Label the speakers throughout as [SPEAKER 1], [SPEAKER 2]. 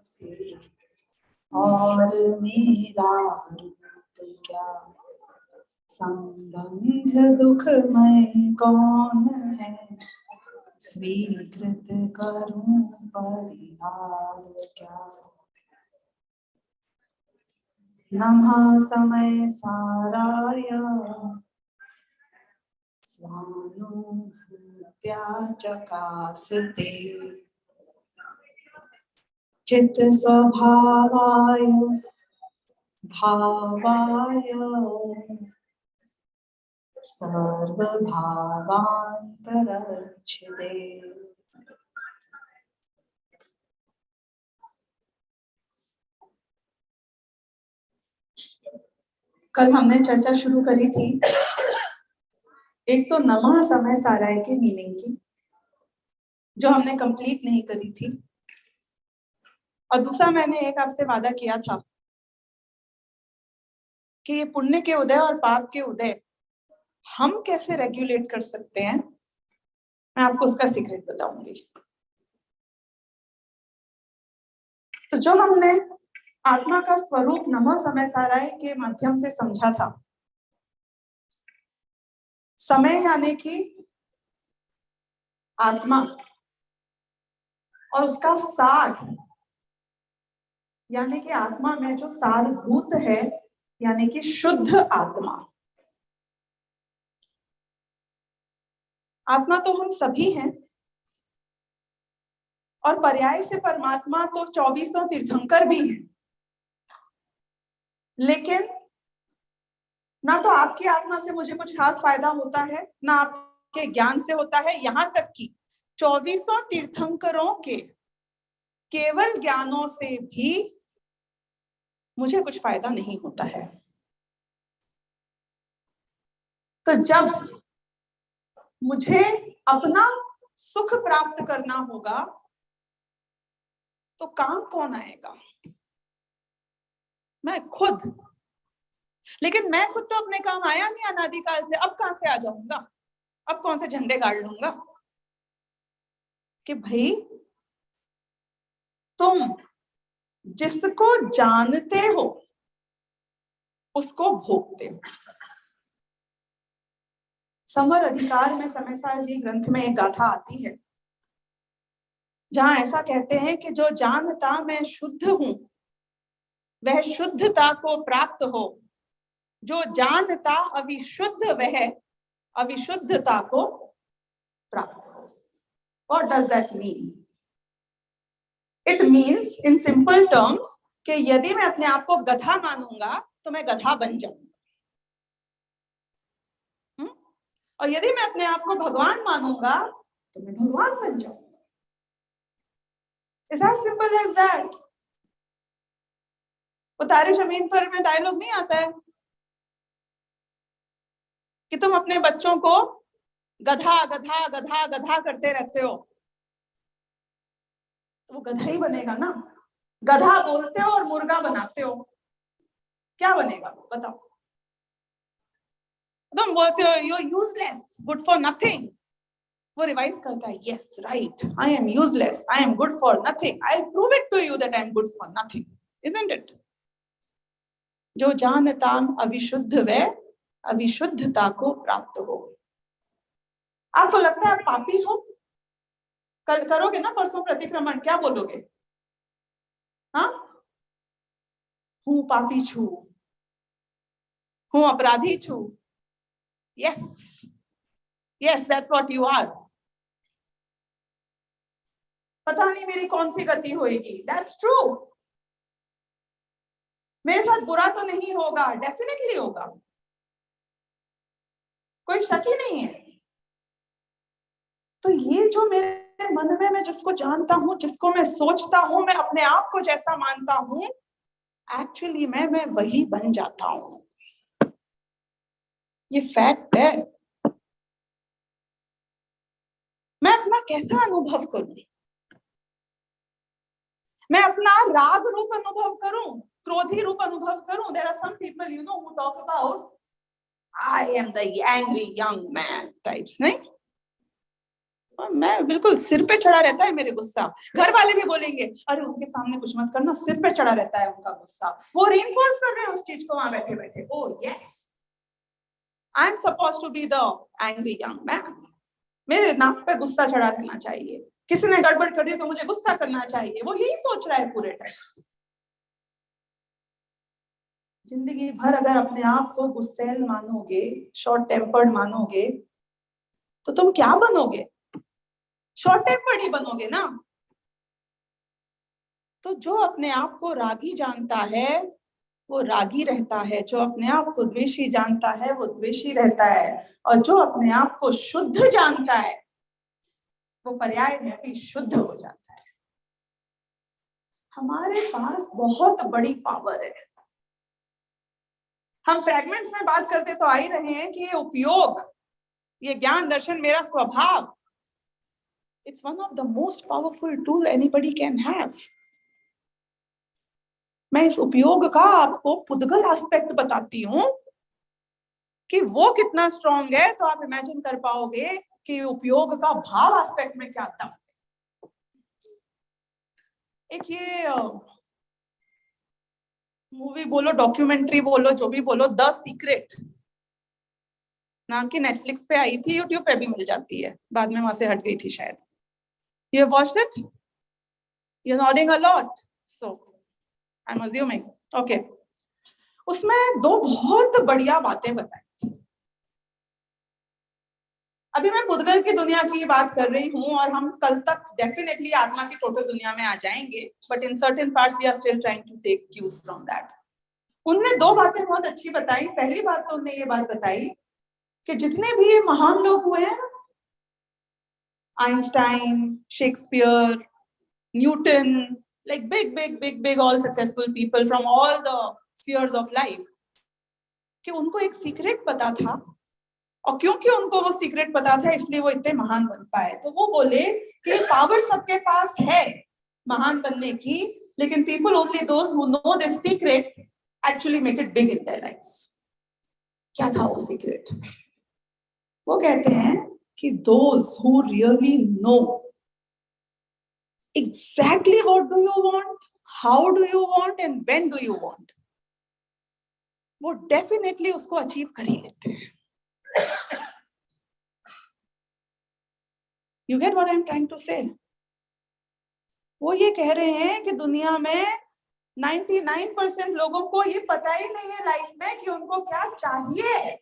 [SPEAKER 1] से और मेरा रूप क्या, संबंध दुखमय कौन है, स्वीकृत करूं परिहार क्या। नमः समय साराय स्वानुभूत्या चकास्ते, चित्त स्वभावाय भावाय सर्वभावांतरच्छिदे। कल हमने चर्चा शुरू करी थी एक तो नमः समय साराय के मीनिंग की, जो हमने कंप्लीट नहीं करी थी, और दूसरा मैंने एक आपसे वादा किया था कि ये पुण्य के उदय और पाप के उदय हम कैसे रेगुलेट कर सकते हैं, मैं आपको उसका सीक्रेट बताऊंगी। तो जो हमने आत्मा का स्वरूप नमः समय साराय के माध्यम से समझा था, समय यानी कि आत्मा और उसका सार यानी कि आत्मा में जो सारभूत है यानी कि शुद्ध आत्मा। आत्मा तो हम सभी हैं और पर्याय से परमात्मा तो 24 तीर्थंकर भी हैं, लेकिन ना तो आपकी आत्मा से मुझे कुछ खास फायदा होता है, ना आपके ज्ञान से होता है, यहां तक कि 24 तीर्थंकरों के केवल ज्ञानों से भी मुझे कुछ फायदा नहीं होता है। तो जब मुझे अपना सुख प्राप्त करना होगा तो काम कौन आएगा? मैं खुद। लेकिन मैं खुद तो अपने काम आया नहीं अनादिकाल से, अब कहां से आ जाऊंगा? अब कौन से झंडे गाड़ लूंगा कि भाई तुम जिसको जानते हो उसको भोगते हो। समर अधिकार में समयसार जी ग्रंथ में एक गाथा आती है जहां ऐसा कहते हैं कि जो जानता मैं शुद्ध हूं वह शुद्धता को प्राप्त हो, जो जानता अविशुद्ध वह अविशुद्धता को प्राप्त हो। What does that mean? It means in simple terms कि यदि मैं अपने आप को गधा मानूंगा तो मैं गधा बन जाऊंगा, और यदि मैं अपने आप को भगवान मानूंगा तो मैं भगवान बन जाऊंगा। It's as simple as that. वो तारे जमीन पर में डायलॉग नहीं आता है कि तुम अपने बच्चों को गधा गधा गधा गधा करते रहते हो, तो वो गधा ही बनेगा ना। गधा बोलते हो और मुर्गा बनाते हो, क्या बनेगा बताओ? तुम बोलते हो you useless, good for nothing, वो रिवाइज करता है yes right, I am useless, I am good for nothing, I will prove it to you that I am good for nothing, isn't it? जो जानता अविशुद्ध वह अविशुद्धता को प्राप्त हो। आपको लगता है आप पापी हो? कल करोगे ना परसों प्रतिक्रमण, क्या बोलोगे? हाँ, हूं पापी छू, हूं अपराधी छू। Yes yes, that's what you are. पता नहीं मेरी कौन सी गति होएगी, दैट्स ट्रू। मेरे साथ बुरा तो नहीं होगा, डेफिनेटली होगा, कोई शक ही नहीं है। तो ये जो मेरे मन में मैं जिसको जानता हूं, जिसको मैं सोचता हूं, मैं अपने आप को जैसा मानता हूं, एक्चुअली मैं वही बन जाता हूं। ये फैक्ट है। मैं अपना कैसा अनुभव करूं? मैं अपना राग रूप अनुभव करूं, क्रोधी रूप अनुभव करूं? There are some people you know who talk about I am the angry young man types, नहीं? मैं बिल्कुल सिर पे चढ़ा रहता है मेरे गुस्सा। घर वाले भी बोलेंगे अरे उनके सामने कुछ मत करना, सिर पे चढ़ा रहता है उनका गुस्सा। वो रीइंफोर्स कर रहे हैं उस चीज को वहां बैठे बैठे। Oh yes, I am suppose to be the angry young man. मेरे नाक पे गुस्सा चढ़ा रहना चाहिए, किसी ने गड़बड़ कर दी तो मुझे गुस्सा करना चाहिए। वो यही सोच रहा है पूरे टाइम। जिंदगी भर अगर अपने आप को गुस्सैल मानोगे, शॉर्ट टेम्पर्ड मानोगे, तो तुम क्या बनोगे? शॉर्ट टेम्पर्ड ही बनोगे ना। तो जो अपने आप को रागी जानता है वो रागी रहता है, जो अपने आप को द्वेषी जानता है वो द्वेषी रहता है, और जो अपने आप को शुद्ध जानता है वो पर्याय में भी शुद्ध हो जाता है। हमारे पास बहुत बड़ी पावर है। हम फ्रैगमेंट्स में बात करते तो आ ही रहे हैं कि ये उपयोग, ये ज्ञान दर्शन, मेरा स्वभाव, it's one of the most powerful tool anybody can have. मैं इस उपयोग का आपको पुद्गल एस्पेक्ट बताती हूँ कि वो कितना स्ट्रॉन्ग है, तो आप इमेजिन कर पाओगे कि उपयोग का भाव एस्पेक्ट में क्या था। एक ये मूवी बोलो, डॉक्यूमेंट्री बोलो, जो भी बोलो, द सीक्रेट नाम की नेटफ्लिक्स पे आई थी, यूट्यूब पे भी मिल जाती है, बाद में वहां से हट गई थी शायद। You have watched it? You are nodding a lot, so I am assuming okay. उसमें दो बहुत बढ़िया बातें बताई। अभी मैं पुद्गल की दुनिया की बात कर रही हूँ और हम कल तक डेफिनेटली आत्मा की टोटल दुनिया में आ जाएंगे, but in certain parts we are still trying to take cues from that. उनने दो बातें बहुत अच्छी बताई। पहली बात तो उन्होंने ये बात बताई कि जितने भी ये महान लोग हुए हैं ना, Einstein, Shakespeare, Newton, like big all successful people from all the spheres of life, कि उनको एक सीक्रेट पता था, और क्योंकि उनको वो सीक्रेट पता था इसलिए वो इतने महान बन पाए। तो वो बोले कि पावर सबके पास है महान बनने की, लेकिन people only those who know this secret actually make it big in their lives। क्या था वो सीक्रेट? वो कहते हैं कि those who really know exactly what do you want, how do you want and when do you want, वो definitely उसको achieve कर ही लेते हैं। You get what I'm trying to say? वो ये कह रहे हैं कि दुनिया में 99% लोगों को ये पता ही नहीं है लाइफ में कि उनको क्या चाहिए।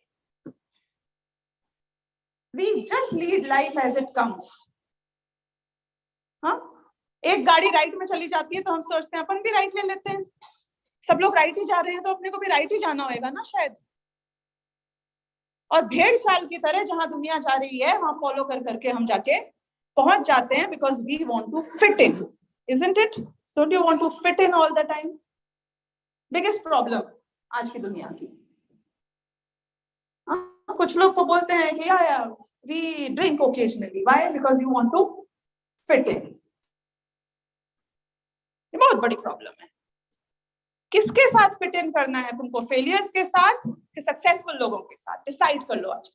[SPEAKER 1] We just lead life as it comes। हाँ, एक गाड़ी राइट में चली जाती है तो हम सोचते हैं अपन भी राइट ले लेते हैं। सब लोग राइट ही जा रहे हैं तो अपने को भी राइट ही जाना होगा ना शायद। और भेड़ चाल की तरह जहां दुनिया जा रही है वहां फॉलो कर करके हम जाके पहुंच जाते हैं, because we want to fit in, isn't it? Don't you want to fit in all the time? Biggest problem आज की दुनिया की। कुछ लोग तो बोलते हैं कि यार we drink occasionally, why? Because you want to fit in. ये बहुत बड़ी प्रॉब्लम है। किसके साथ फिट इन करना है तुमको? फेलियर्स के साथ कि सक्सेसफुल लोगों के साथ? डिसाइड कर लो आज।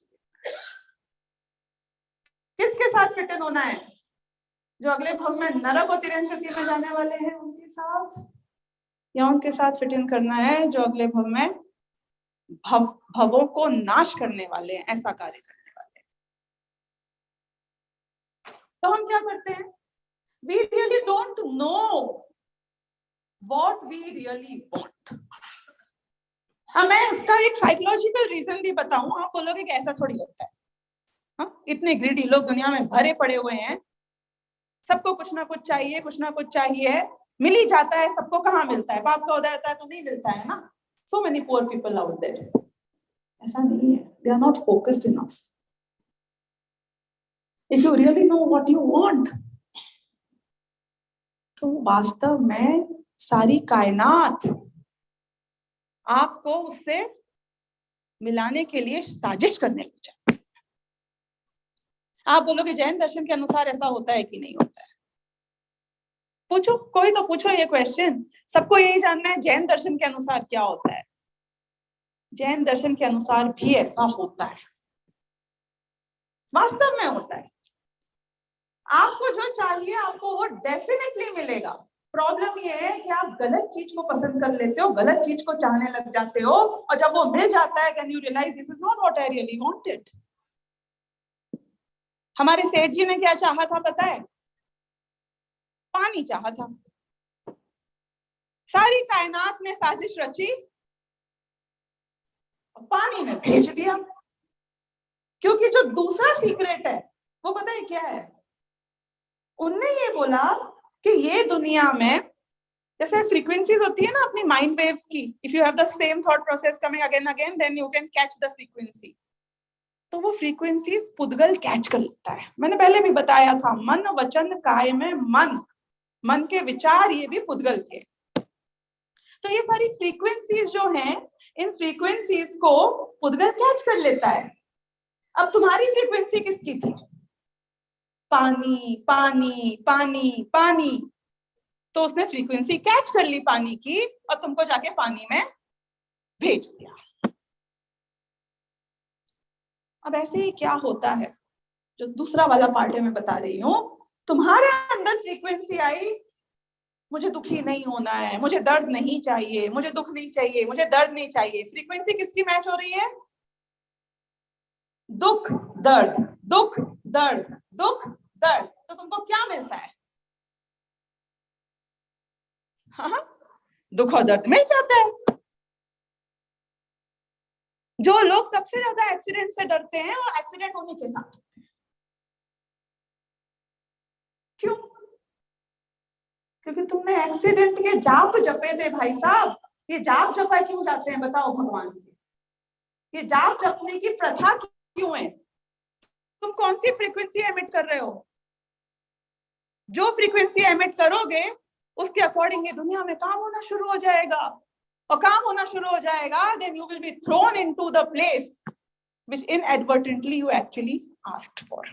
[SPEAKER 1] किसके साथ फिट इन होना है? जो अगले भव में नरक और तिरंजति में जाने वाले हैं उनके साथ, या उनके साथ फिट इन करना है जो अगले भव में भवों को नाश करने वाले हैं, ऐसा कार्य करने वाले हैं? तो हम क्या करते हैं? We really don't know what we really want। मैं इसका एक साइकोलॉजिकल रीजन भी बताऊं, आप बोलोगे कि ऐसा थोड़ी होता है। हाँ, इतने ग्रीडी लोग दुनिया में भरे पड़े हुए हैं, सबको कुछ ना कुछ चाहिए, कुछ ना कुछ चाहिए, मिल ही जाता है सबको। कहाँ मिलता है? बाप का उदय होता है तो नहीं मिलता है ना। So many poor people out there। ऐसा नहीं है, they are not focused enough। If you really know what you want, तो वास्तव में सारी कायनात आपको उससे मिलाने के लिए साजिश करने लग जाती है। आप बोलोगे जैन दर्शन के अनुसार ऐसा होता है कि नहीं होता है? पूछो, कोई तो पूछो ये क्वेश्चन। सबको यही जानना है जैन दर्शन के अनुसार क्या होता है। जैन दर्शन के अनुसार भी ऐसा होता है, वास्तव में होता है। आपको जो चाहिए आपको वो डेफिनेटली मिलेगा। प्रॉब्लम ये है कि आप गलत चीज को पसंद कर लेते हो, गलत चीज को चाहने लग जाते हो, और जब वो मिल जाता है can you realise this is not what I really wanted. हमारे सेठ जी ने क्या चाहा था पता है? पानी चाहा था। सारी कायनात ने साजिश रची, पानी ने भेज दिया। क्योंकि जो दूसरा सीक्रेट है वो पता है क्या है? उनने ये बोला कि ये दुनिया में जैसे फ्रीक्वेंसीज होती है ना अपनी माइंड वेव्स की, if you have the same thought process coming again again then you can catch the frequency. तो वो फ्रीक्वेंसीज पुद्गल कैच कर लेता है। मैंने पहले भी बताया था, मन वचन काय में मन, मन के विचार ये भी पुद्गल के। तो ये सारी फ्रीक्वेंसीज जो हैं, इन फ्रीक्वेंसीज को पुद्गल कैच कर लेता है। अब तुम्हारी फ्रीक्वेंसी किसकी थी? पानी पानी पानी पानी। तो उसने फ्रीक्वेंसी कैच कर ली पानी की और तुमको जाके पानी में भेज दिया। अब ऐसे ही क्या होता है, जो दूसरा वाला पार्ट है मैं बता रही हूं, तुम्हारे अंदर फ्रीक्वेंसी आई, मुझे दुखी नहीं होना है, मुझे दर्द नहीं चाहिए, मुझे दुख नहीं चाहिए, मुझे दर्द नहीं चाहिए। फ्रीक्वेंसी किसकी मैच हो रही है? दुख दर्द, दुख दर्द, दुख दर्द। तो तुमको क्या मिलता है? हाँ, दुख और दर्द मिल जाता है। जो लोग सबसे ज्यादा एक्सीडेंट से डरते हैं वो एक्सीडेंट होने के साथ। क्यों? क्योंकि तुमने एक्सीडेंट के जाप जपे थे भाई साहब। ये जाप जपा क्यों जाते हैं बताओ भगवान के? ये जाप जपने की प्रथा क्यों है? तुम कौन सी फ्रीक्वेंसी एमिट कर रहे हो? जो फ्रीक्वेंसी एमिट करोगे उसके अकॉर्डिंग ये दुनिया में काम होना शुरू हो जाएगा, और काम होना शुरू हो जाएगा then you will be thrown into the place which inadvertently you actually asked for.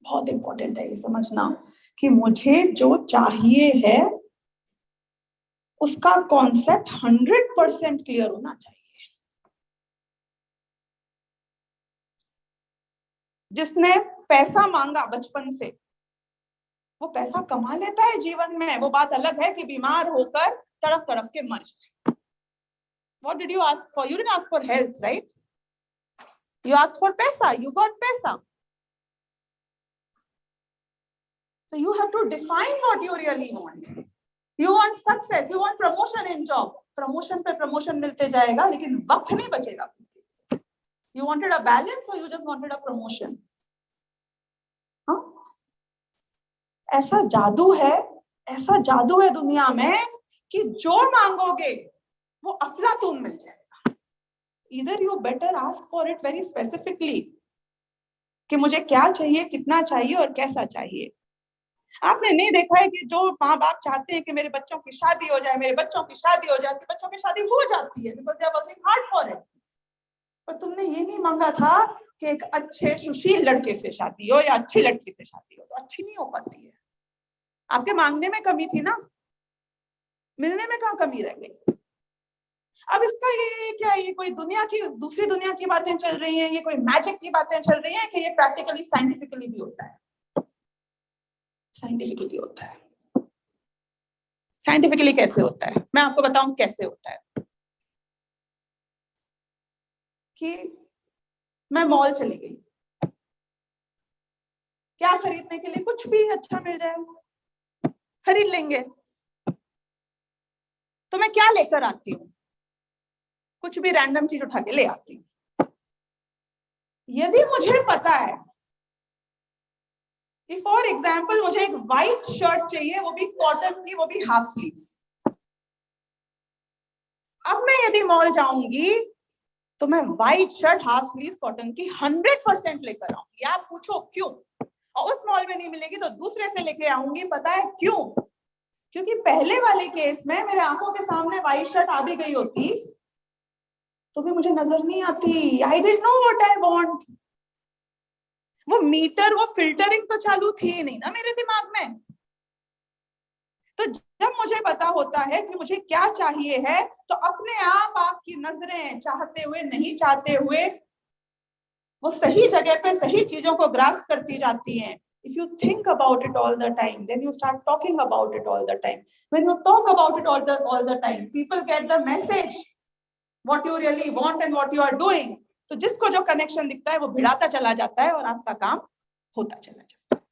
[SPEAKER 1] बहुत इंपॉर्टेंट है ये समझना कि मुझे जो चाहिए है उसका कॉन्सेप्ट 100% क्लियर होना चाहिए। जिसने पैसा मांगा बचपन से वो पैसा कमा लेता है जीवन में, वो बात अलग है कि बीमार होकर तड़फ तड़फ के मर जाए। What did you ask for? You didn't ask for health, right? You asked for paisa. You got paisa. So you have to define what you really want. You want success. You want promotion in job. Promotion पे promotion मिलते जाएगा लेकिन वक्त नहीं बचेगा। You wanted a balance or you just wanted a promotion? हाँ? ऐसा जादू है, ऐसा जादू है दुनिया में कि जो मांगोगे वो अफलातून मिल जाएगा। Either you better ask for it very specifically कि मुझे क्या चाहिए, कितना चाहिए और कैसा चाहिए। आपने नहीं देखा है कि जो माँ बाप चाहते हैं कि मेरे बच्चों की शादी हो जाए, मेरे बच्चों की शादी हो जाए, बच्चों की शादी हो जाती है because they are working hard for it. पर तुमने ये नहीं मांगा था कि एक अच्छे सुशील लड़के से शादी हो या अच्छी लड़की से शादी हो, तो अच्छी नहीं हो पाती है। आपके मांगने में कमी थी ना, मिलने में कहाँ कमी रह गई? अब इसका ये क्या, ये कोई दुनिया की, दूसरी दुनिया की बातें चल रही हैं, ये कोई मैजिक की बातें चल रही हैं कि ये प्रैक्टिकली साइंटिफिकली भी होता है? साइंटिफिकली होता है। साइंटिफिकली कैसे होता है मैं आपको बताऊं कैसे होता है। कि मैं मॉल चली गई, क्या खरीदने के लिए, कुछ भी अच्छा मिल जाए खरीद लेंगे। तो मैं क्या लेकर आती हूँ? कुछ भी रैंडम चीज उठा के ले आती हूँ। यदि मुझे पता है कि फॉर एग्जाम्पल मुझे एक व्हाइट शर्ट चाहिए, वो भी कॉटन की, वो भी हाफ स्लीव्स, अब मैं यदि मॉल जाऊंगी तो मैं white shirt half sleeves cotton की 100% लेकर आऊंगी। आप पूछो क्यों? और उस मॉल में नहीं मिलेगी तो दूसरे से लेके आऊंगी। पता है क्यों? क्योंकि पहले वाले केस में मेरे आंखों के सामने व्हाइट शर्ट आ भी गई होती तो भी मुझे नजर नहीं आती। I didn't know what I want. वो मीटर, वो फिल्टरिंग तो चालू थी नहीं ना मेरे दिमाग में। तो जब मुझे पता होता है कि मुझे क्या चाहिए है तो अपने आप आपकी नजरें चाहते हुए नहीं चाहते हुए वो सही जगह पे सही चीजों को ग्रास्प करती जाती हैं. If you think about it all the time, then you start talking about it all the time. When you talk about it all the time, people get the message what you really want and what you are doing. तो जिसको जो connection दिखता है वो भिड़ाता चला जाता है और आपका काम होता चला जाता है.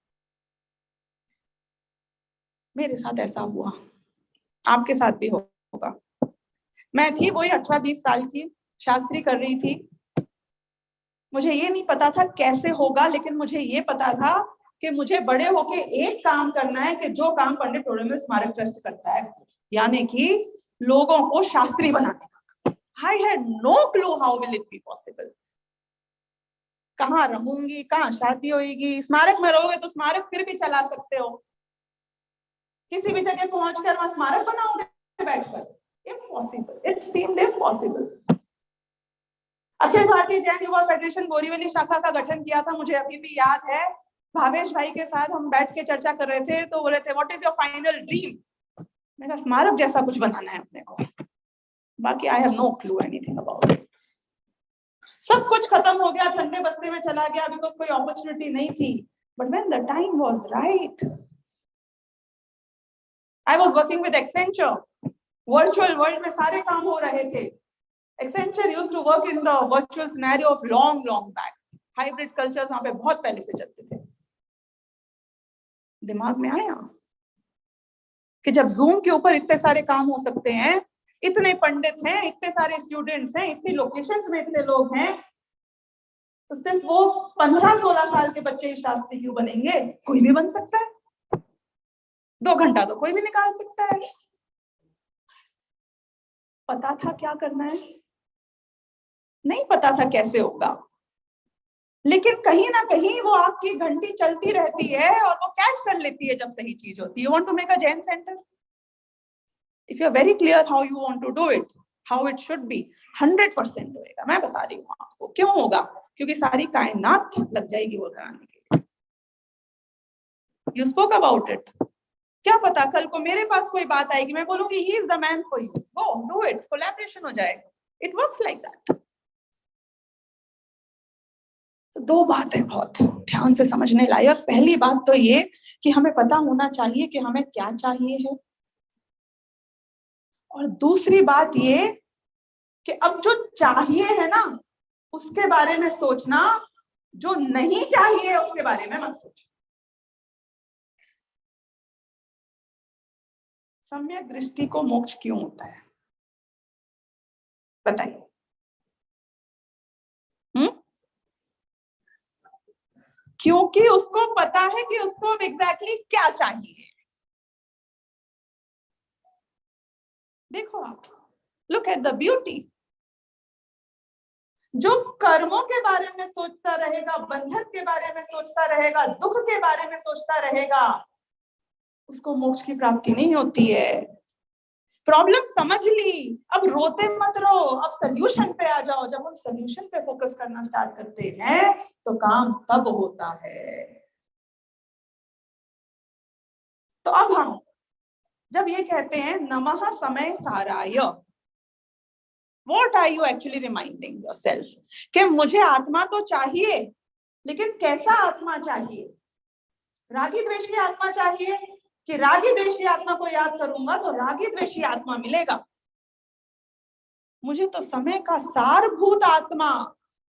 [SPEAKER 1] मेरे साथ ऐसा हुआ, आपके साथ भी होगा. मैं थी वही 18-20 साल की, शास्त्री कर रही थी. मुझे ये नहीं पता था कैसे होगा, लेकिन मुझे ये पता था कि मुझे बड़े होके एक काम करना है कि जो काम पंडित टोडरमल स्मारक ट्रस्ट करता है, यानी कि लोगों को शास्त्री बनाने का. I had no clue how will it be possible. कहाँ रहूंगी, कहाँ शादी होगी, स्मारक में रहोगे तो स्मारक फिर भी चला सकते हो, किसी भी जगह पहुंचकर वहां स्मारक बनाओगे बैठकर, impossible. It seemed impossible. Akhil Bharatiya Jain युवा फेडरेशन बोरीवली शाखा का गठन किया था, मुझे अभी भी याद है. भावेश भाई के साथ हम बैठ के चर्चा कर रहे थे, तो बोले थे what is your final dream. मेरा स्मारक जैसा कुछ बनाना है अपने को, बाकी I have no clue anything about it. सब कुछ खत्म हो गया, ठंडे बस्ते में चला गया, बिकॉज कोई अपॉर्चुनिटी नहीं थी. But when the time was right, I was working with Accenture. Virtual world में सारे काम हो रहे थे. Accenture used to work in the virtual scenario of long back. Hybrid cultures वहां पे बहुत पहले से चलते थे. दिमाग में आया कि जब Zoom के ऊपर इतने सारे काम हो सकते हैं, इतने पंडित हैं, इतने सारे स्टूडेंट्स हैं, इतनी लोकेशंस में इतने लोग हैं, तो सिर्फ वो 15-16 साल के बच्चे ही शास्त्री क्यों बनेंगे? कोई भी बन सकता है. 2 घंटा तो कोई भी निकाल सकता है. पता था क्या करना है, नहीं पता था कैसे होगा, लेकिन कहीं ना कहीं वो आपकी घंटी चलती रहती है और वो कैच कर लेती है जब सही चीज होती है. You want to make a Jain centre, if you are very clear how you want to do it, how it should be, 100% होएगा. मैं बता रही हूँ आपको क्यों होगा, क्योंकि सारी कायनात लग जाएगी वो कराने के लिए. You spoke about it. क्या पता कल को मेरे पास कोई बात आएगी, मैं बोलूंगी he is the man for you, go do it, collaboration हो जाएगा. It works like that. तो 2 बातें बहुत ध्यान से समझने लायक. पहली बात तो ये कि हमें पता होना चाहिए कि हमें क्या चाहिए है, और दूसरी बात ये कि अब जो चाहिए है ना उसके बारे में सोचना, जो नहीं चाहिए उसके बारे में मत सोचना. सम्यक दृष्टि को मोक्ष क्यों होता है बताइए? क्योंकि उसको पता है कि उसको एग्जैक्टली क्या चाहिए. देखो आप, लुक एट द ब्यूटी. जो कर्मों के बारे में सोचता रहेगा, बंधन के बारे में सोचता रहेगा, दुख के बारे में सोचता रहेगा, उसको मोक्ष की प्राप्ति नहीं होती है. प्रॉब्लम समझ ली, अब रोते मत रहो, अब सोल्यूशन पे आ जाओ. जब हम सोल्यूशन पे फोकस करना स्टार्ट करते हैं तो काम तब होता है. तो अब हम जब ये कहते हैं नमः समय साराय, what are you actually reminding yourself? कि मुझे आत्मा तो चाहिए, लेकिन कैसा आत्मा चाहिए? रागी द्वेषी आत्मा चाहिए कि रागी द्वेषी आत्मा को याद करूंगा तो रागी द्वेषी आत्मा मिलेगा? मुझे तो समय का सारभूत आत्मा,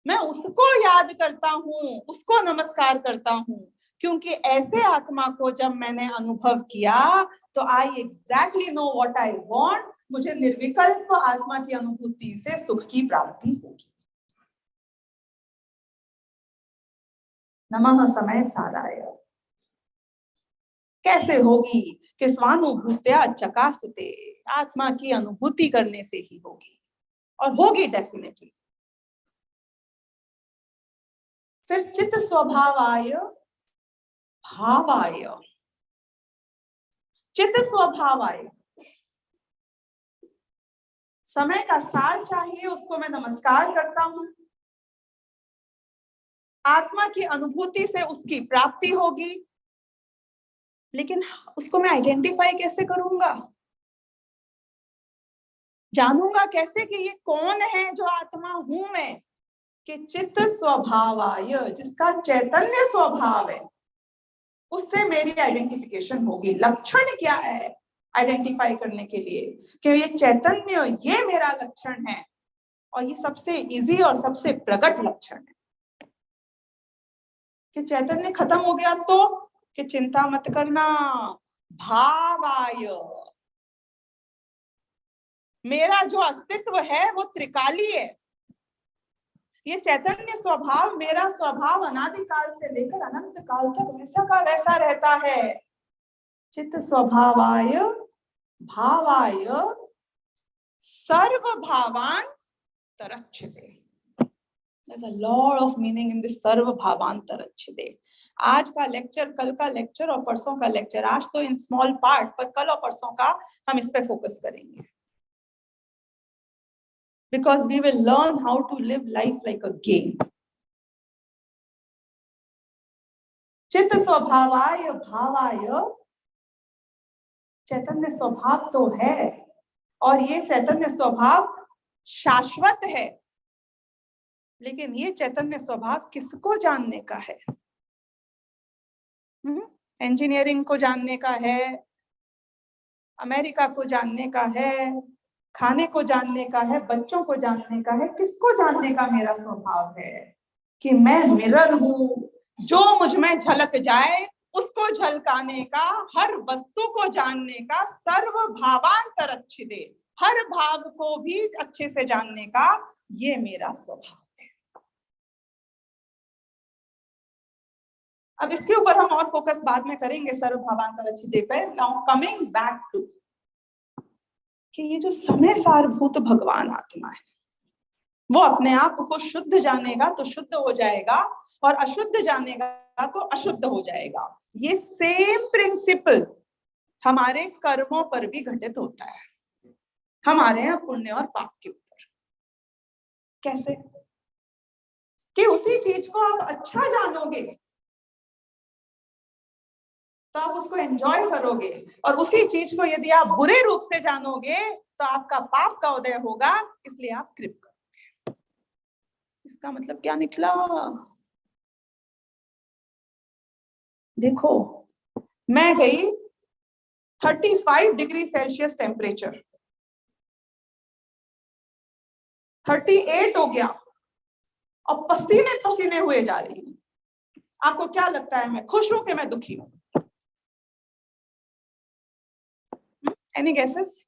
[SPEAKER 1] मैं उसको याद करता हूँ, उसको नमस्कार करता हूँ, क्योंकि ऐसे आत्मा को जब मैंने अनुभव किया तो आई exactly know what I want. मुझे निर्विकल्प आत्मा की अनुभूति से सुख की प्राप्ति होगी. नमः समय साराय कैसे होगी? कि स्वानुभूत्या चकासते, आत्मा की अनुभूति करने से ही होगी, और होगी डेफिनेटली. फिर चित्त स्वभावाय भावाय. चित्त स्वभावाय, समय का सार चाहिए, उसको मैं नमस्कार करता हूं. आत्मा की अनुभूति से उसकी प्राप्ति होगी, लेकिन उसको मैं आइडेंटिफाई कैसे करूंगा? जानूंगा कैसे कि ये कौन है जो आत्मा हूं मैं? कि चित्त स्वभावाय, जिसका चैतन्य स्वभाव है, उससे मेरी आइडेंटिफिकेशन होगी। लक्षण क्या है आइडेंटिफाई करने के लिए कि ये चैतन्य, ये मेरा लक्षण है, और ये सबसे इजी और सबसे प्रकट लक्षण है। कि चैतन्य खत्म हो गया तो कि चिंता मत करना, भावाय, मेरा जो अस्तित्व है वो त्रिकाली है। ये चैतन्य स्वभाव, मेरा स्वभाव अनादिकाल से लेकर अनंत काल तक वैसा का वैसा रहता है। चित्त स्वभावाय भावाय सर्व भावान तरच्छते। There's a lot of meaning in this सर्व भावान तरच्छते। आज का लेक्चर, कल का लेक्चर और परसों का लेक्चर, आज तो इन स्मॉल पार्ट, पर कल और परसों का हम इस पे फोकस करेंगे। Because we will learn how to live life like a game. चित्त स्वभावाय भावाय, चैतन्य स्वभाव तो है, और ये चैतन्य स्वभाव शाश्वत है, लेकिन ये चैतन्य स्वभाव किसको जानने का है? इंजीनियरिंग को जानने का है, अमेरिका को जानने का है, खाने को जानने का है, बच्चों को जानने का है, किसको जानने का मेरा स्वभाव है? कि मैं मिरर हूं, जो मुझ में झलक जाए उसको झलकाने का, हर वस्तु को जानने का, सर्व भावांतरच्छिदे, हर भाव को भी अच्छे से जानने का, ये मेरा स्वभाव है। अब इसके ऊपर हम और फोकस बाद में करेंगे, सर्व भावांतरच्छिदे पे। नाउ कमिंग बैक टू कि ये जो समय सारभूत भगवान आत्मा है, वो अपने आप को शुद्ध जानेगा तो शुद्ध हो जाएगा, और अशुद्ध जानेगा तो अशुद्ध हो जाएगा। ये सेम प्रिंसिपल हमारे कर्मों पर भी घटित होता है, हमारे यहाँ पुण्य और पाप के ऊपर। कैसे? कि उसी चीज को आप अच्छा जानोगे तो आप उसको एंजॉय करोगे, और उसी चीज को यदि आप बुरे रूप से जानोगे तो आपका पाप का उदय होगा, इसलिए आप कृप करोगे। इसका मतलब क्या निकला? देखो, मैं गई 35 डिग्री सेल्सियस टेम्परेचर, 38 हो गया, और पसीने पसीने हुए जा रही हूँ। आपको क्या लगता है, मैं खुश हूं कि मैं दुखी हूं? Any guesses?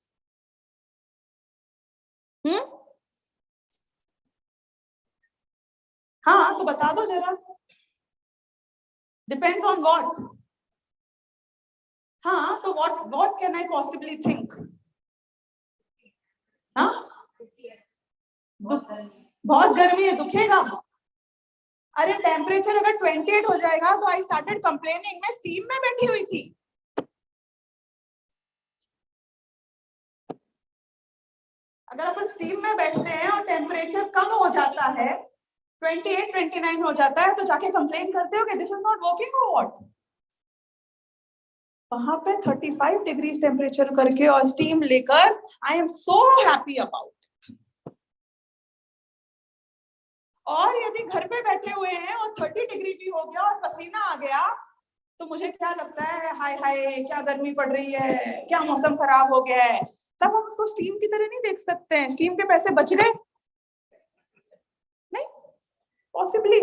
[SPEAKER 1] हाँ तो बता दो जरा। Depends on what? हाँ तो what can I possibly think? हाँ, बहुत गर्मी है, दुखेगा। अरे टेम्परेचर अगर 28 हो जाएगा तो आई स्टार्टेड कंप्लेनिंग, मैं स्टीम में बैठी हुई थी। अगर अपन स्टीम में बैठते हैं और टेम्परेचर कम हो जाता है, 28 29 हो जाता है, तो जाके कंप्लेन करते हो कि दिस इज नॉट वर्किंग और व्हाट? वहां पे 35 डिग्री टेम्परेचर करके और स्टीम लेकर I am so happy about. और यदि घर पे बैठे हुए हैं और 30 डिग्री भी हो गया और पसीना आ गया, तो मुझे क्या लगता है, हाय हाय क्या गर्मी पड़ रही है, क्या मौसम खराब हो गया है। तब हम उसको स्टीम की तरह नहीं देख सकते हैं, स्टीम के पैसे बच गए नहीं, पॉसिबली।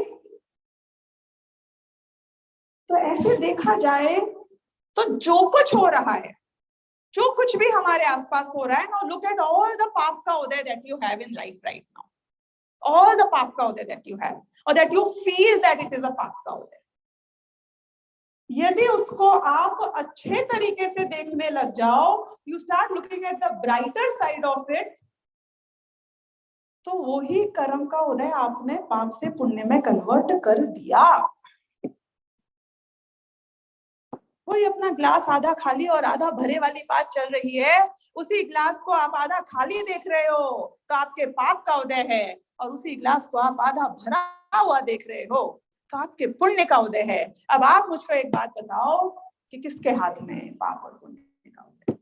[SPEAKER 1] तो ऐसे देखा जाए तो जो कुछ हो रहा है, जो कुछ भी हमारे आसपास हो रहा है, now look at all the पाप का उदय that you have in life right now, all the पाप का उदय that you have, or that you feel that it is a पाप का उदय। यदि उसको आप अच्छे तरीके से देखने लग जाओ, you start looking at the brighter side of it, तो वही कर्म का उदय आपने पाप से पुण्य में कन्वर्ट कर दिया। वही अपना ग्लास आधा खाली और आधा भरे वाली बात चल रही है। उसी ग्लास को आप आधा खाली देख रहे हो तो आपके पाप का उदय है, और उसी ग्लास को आप आधा भरा हुआ देख रहे हो तो आपके पुण्य का उदय है। अब आप मुझको एक बात बताओ कि किसके हाथ में है पाप और पुण्य का उदय?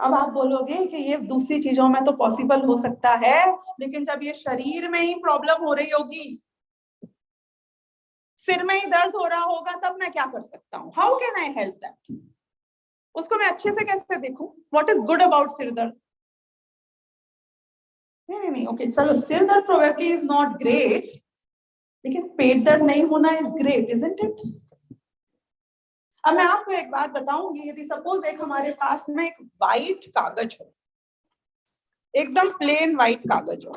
[SPEAKER 1] अब आप बोलोगे कि ये दूसरी चीजों में तो पॉसिबल हो सकता है, लेकिन जब ये शरीर में ही प्रॉब्लम हो रही होगी, सिर में ही दर्द हो रहा होगा, तब मैं क्या कर सकता हूँ? How can I help that? उसको मैं अच्छे से कैसे देखूं? व्हाट इज गुड अबाउट सिर दर्द? नहीं, ओके चलो, सिर दर्द प्रोबेबली इज नॉट ग्रेट, लेकिन पेट दर्द नहीं होना इज ग्रेट, इजंट इट? अब मैं आपको एक बात बताऊंगी, यदि सपोज एक हमारे पास में एक वाइट कागज हो, एकदम प्लेन वाइट कागज हो,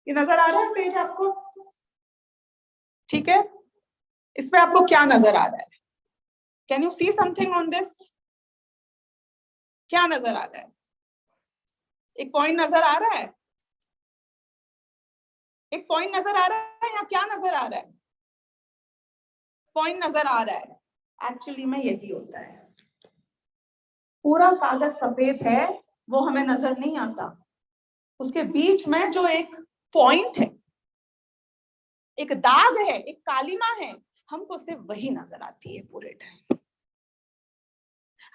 [SPEAKER 1] ये नजर आ रहा है पेज आपको? ठीक है, इस पे आपको क्या नजर आ रहा है? Can you see something on this? क्या नजर आ रहा है? एक पॉइंट नजर आ रहा है? एक पॉइंट नजर आ रहा है या क्या नजर आ रहा है? पॉइंट नजर आ रहा है। एक्चुअली में यही होता है, पूरा कागज सफेद है वो हमें नजर नहीं आता, उसके बीच में जो एक पॉइंट है, एक दाग है, एक कालिमा है, हमको सिर्फ वही नजर आती है पूरे टाइम।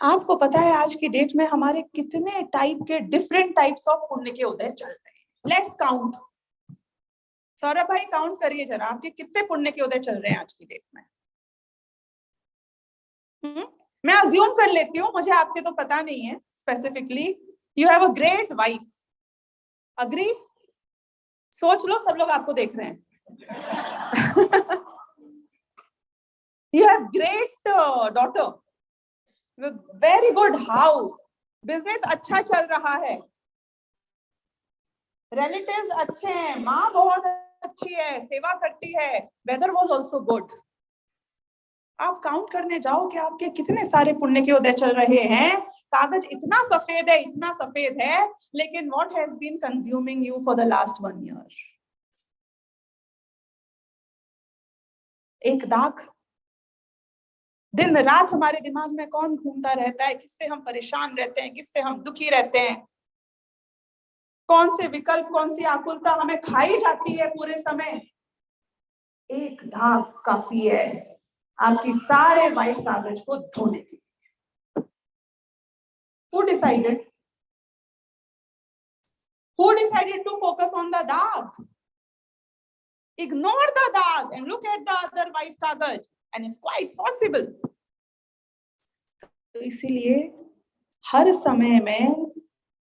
[SPEAKER 1] आपको पता है आज की डेट में हमारे कितने टाइप के, डिफरेंट टाइप्स ऑफ पुण्य के उदय चल रहे हैं? Let's count. सौरभ भाई काउंट करिए जरा, आपके कितने पुण्य के उदय चल रहे हैं आज की डेट में? मैं अज्यूम कर लेती हूँ, मुझे आपके तो पता नहीं है specifically. You have a great wife, agree? सोच लो, सब लोग आपको देख रहे हैं। You have great daughter, very good house, business अच्छा चल रहा है, रिलेटिव्स अच्छे हैं, माँ बहुत अच्छी है, सेवा करती है, वेदर वाज आल्सो गुड। आप काउंट करने जाओ कि आपके कितने सारे पुण्य के उदय चल रहे हैं। कागज इतना सफेद है, इतना सफेद है, लेकिन what has been consuming you for the last 1 year? एक दाग। दिन रात हमारे दिमाग में कौन घूमता रहता है, किससे हम परेशान रहते हैं, किससे हम दुखी रहते हैं, कौन से विकल्प, कौन सी आकुलता हमें खाई जाती है पूरे समय? एक दाग काफी है आपकी सारे व्हाइट कागज को धोने के लिए। Who decided? Who decided to focus on the dog? Ignore the dog and look at the other white kagaj, and it's quite possible. तो इसीलिए हर समय में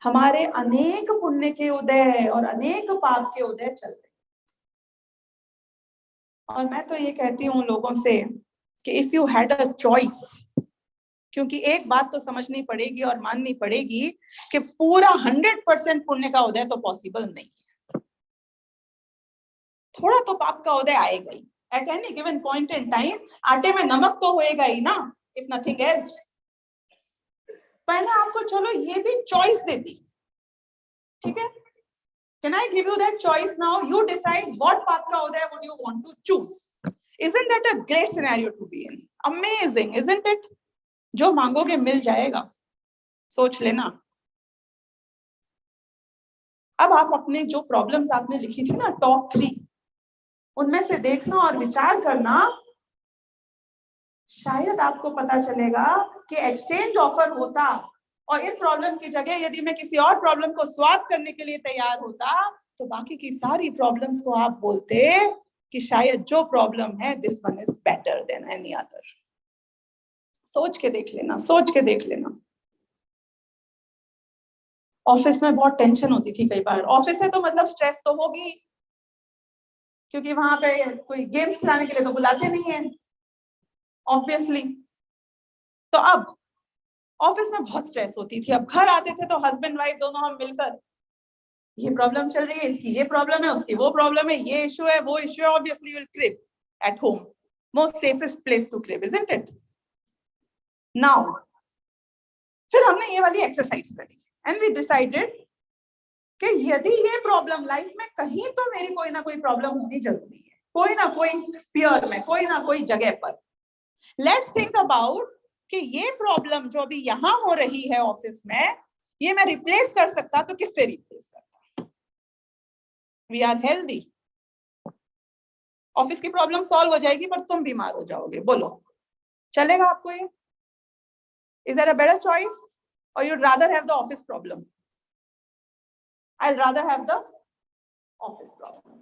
[SPEAKER 1] हमारे अनेक पुण्य के उदय और अनेक पाप के उदय चल रहे। और मैं तो ये कहती हूँ लोगों से कि if you had a choice, क्योंकि एक बात तो समझनी पड़ेगी और माननी पड़ेगी कि पूरा 100% पुण्य का उदय तो पॉसिबल नहीं है। थोड़ा तो पाप का उदय आएगा ही at any given point in time. आटे में नमक तो होएगा ही ना, इफ नथिंग एल्स। पहले आपको चलो ये भी चॉइस देती, ठीक है? Can I give you that choice now? You decide what path ka udaya would you want to choose. Isn't that a great scenario to be in? Amazing, isn't it? जो मांगोगे मिल जाएगा, सोच लेना। अब आप अपने जो प्रॉब्लम्स आपने लिखी थी ना, टॉप 3, उनमें से देखना और विचार करना। शायद आपको पता चलेगा कि एक्सचेंज ऑफर होता और इन प्रॉब्लम की जगह यदि मैं किसी और प्रॉब्लम को स्वाप करने के लिए तैयार होता, तो बाकी की सारी प्रॉब्लम्स को आप बोलते कि शायद जो प्रॉब्लम है, this one is better than any other. सोच के देख लेना, सोच के देख लेना। ऑफिस में बहुत टेंशन होती थी कई बार। ऑफिस है तो मतलब स्ट्रेस तो होगी, क्योंकि वहां पे कोई गेम्स खिलाने के लिए तो बुलाते नहीं है ऑब्वियसली। तो अब ऑफिस में बहुत स्ट्रेस होती थी। अब घर आते थे तो हस्बैंड वाइफ दोनों हम मिलकर, ये प्रॉब्लम चल रही है, इसकी ये प्रॉब्लम है, उसकी वो प्रॉब्लम है, ये इशू है, वो इशू है, obviously will crib at home, most safest place to crib, isn't it? Now फिर हमने ये वाली एक्सरसाइज करी एंड वी डिसाइडेड कि यदि ये प्रॉब्लम लाइफ में कहीं तो मेरी कोई ना कोई प्रॉब्लम होनी जरूरी है, कोई ना कोई स्फीयर में, कोई ना कोई जगह पर। लेट्स थिंक अबाउट कि ये प्रॉब्लम जो अभी यहां हो रही है ऑफिस में, ये मैं रिप्लेस कर सकता तो किससे रिप्लेस करता? वी आर हेल्दी, ऑफिस की प्रॉब्लम सॉल्व हो जाएगी पर तुम बीमार हो जाओगे। बोलो चलेगा आपको ये? Is there a better choice? or you'd rather have the office problem? I'll rather have the office problem.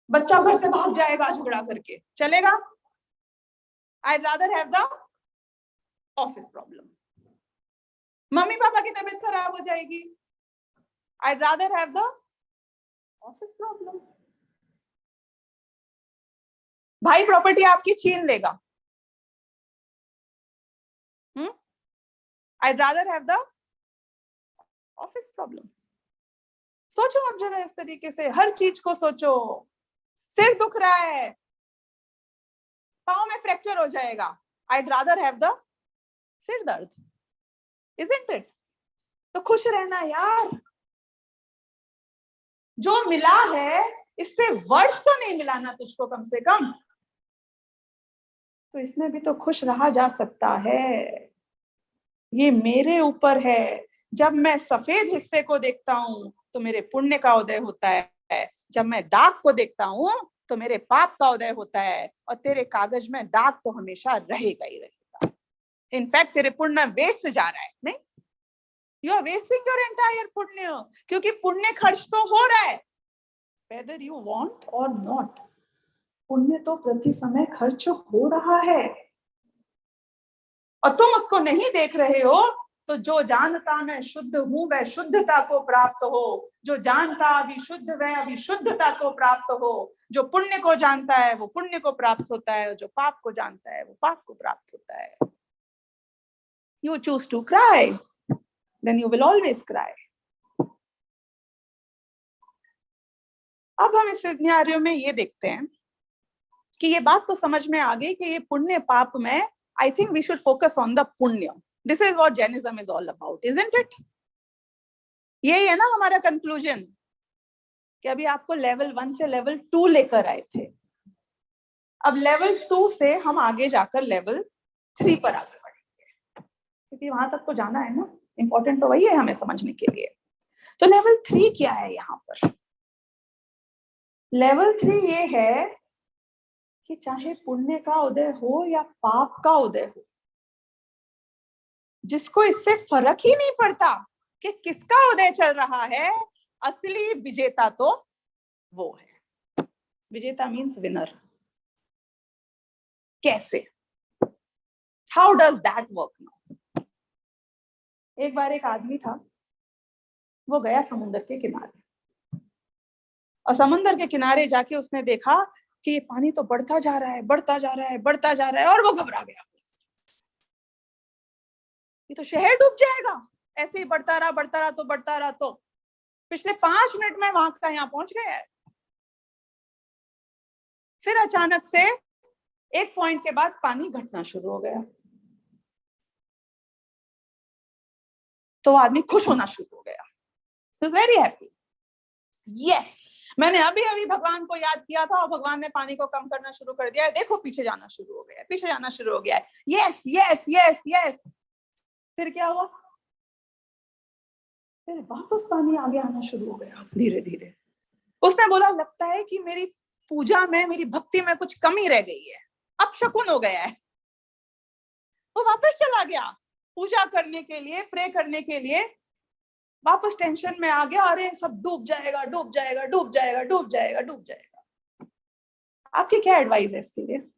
[SPEAKER 1] बच्चा घर से भाग जाएगा झगड़ा करके, चलेगा? I'd rather have the office problem. Mummy papa की तबीयत खराब हो जाएगी, I'd rather have the office problem. भाई प्रॉपर्टी आपकी छीन लेगा, I'd rather have the office problem. सोचो आप जरा इस तरीके से, हर चीज को सोचो. सिर दुख रहा है, पाँव में फ्रैक्चर हो जाएगा, I'd rather have the सिर दर्द. Isn't it? तो खुश रहना यार, जो मिला है इससे वर्ष तो नहीं मिला ना तुझको कम से कम, तो इसमें भी तो खुश रहा जा सकता है. ये मेरे ऊपर है. जब मैं सफेद हिस्से को देखता हूं तो मेरे पुण्य का उदय होता है, जब मैं दाग को देखता हूं तो मेरे पाप का उदय होता है. और तेरे कागज में दाग तो हमेशा रहेगा ही रहेगा. इनफैक्ट तेरे पुण्य वेस्ट जा रहा है. नहीं, you are wasting your entire पुण्य, क्योंकि पुण्य खर्च तो हो रहा है, whether you want or not. पुण्य तो प्रति समय खर्च हो रहा है और तुम उसको नहीं देख रहे हो. तो जो जानता मैं शुद्ध हूं वह शुद्धता को प्राप्त हो, जो जानता अविशुद्ध वह अविशुद्धता को प्राप्त हो. जो पुण्य को जानता है वो पुण्य को प्राप्त होता है, और जो पाप को जानता है वो पाप को प्राप्त होता है. You choose to cry, then you will always cry. अब हम इस सिनेरियो में ये देखते हैं कि ये बात तो समझ में आ गई कि ये पुण्य पाप में, I think we should focus on the punya. This is what Jainism is all about, isn't it? यही है ना हमारा कंक्लूजन, कि अभी आपको लेवल 1 से लेवल 2 लेकर आए थे. अब लेवल 2 से हम आगे जाकर लेवल 3 पर आगे बढ़ेंगे, क्योंकि वहां तक तो जाना है ना. इंपॉर्टेंट तो वही है हमें समझने के लिए. तो लेवल 3 क्या है यहाँ पर? लेवल 3 ये है कि चाहे पुण्य का उदय हो या पाप का उदय हो, जिसको इससे फर्क ही नहीं पड़ता कि किसका उदय चल रहा है, असली विजेता तो वो है. विजेता मीन्स विनर. कैसे? How does that work now? एक बार एक आदमी था, वो गया समुद्र के किनारे, और समुद्र के किनारे जाके उसने देखा कि ये पानी तो बढ़ता जा रहा है, बढ़ता जा रहा है, बढ़ता जा रहा है, और वो घबरा गया. ये तो शहर डूब जाएगा, ऐसे ही बढ़ता रहा तो बढ़ता रहा. तो पिछले 5 मिनट में वहां का यहाँ पहुंच गया है. फिर अचानक से एक पॉइंट के बाद पानी घटना शुरू हो गया, तो आदमी खुश होना शुरू हो गया. तो वेरी हैप्पी. यस, मैंने अभी अभी भगवान को याद किया था और भगवान ने पानी को कम करना शुरू कर दिया है. देखो पीछे जाना शुरू हो गया है, पीछे जाना शुरू हो गया है. Yes yes yes yes. फिर क्या हुआ? फिर वापस पानी आगे आना शुरू हो गया धीरे धीरे. उसने बोला लगता है कि मेरी पूजा में, मेरी भक्ति में कुछ कमी रह गई है, अब शकुन हो गया है. वो वापस चला गया पूजा करने के लिए, प्रे करने के लिए. वापस टेंशन में आ गया, अरे सब डूब जाएगा, डूब जाएगा, डूब जाएगा, डूब जाएगा, डूब जाएगा. आपकी क्या एडवाइस है इसके लिए?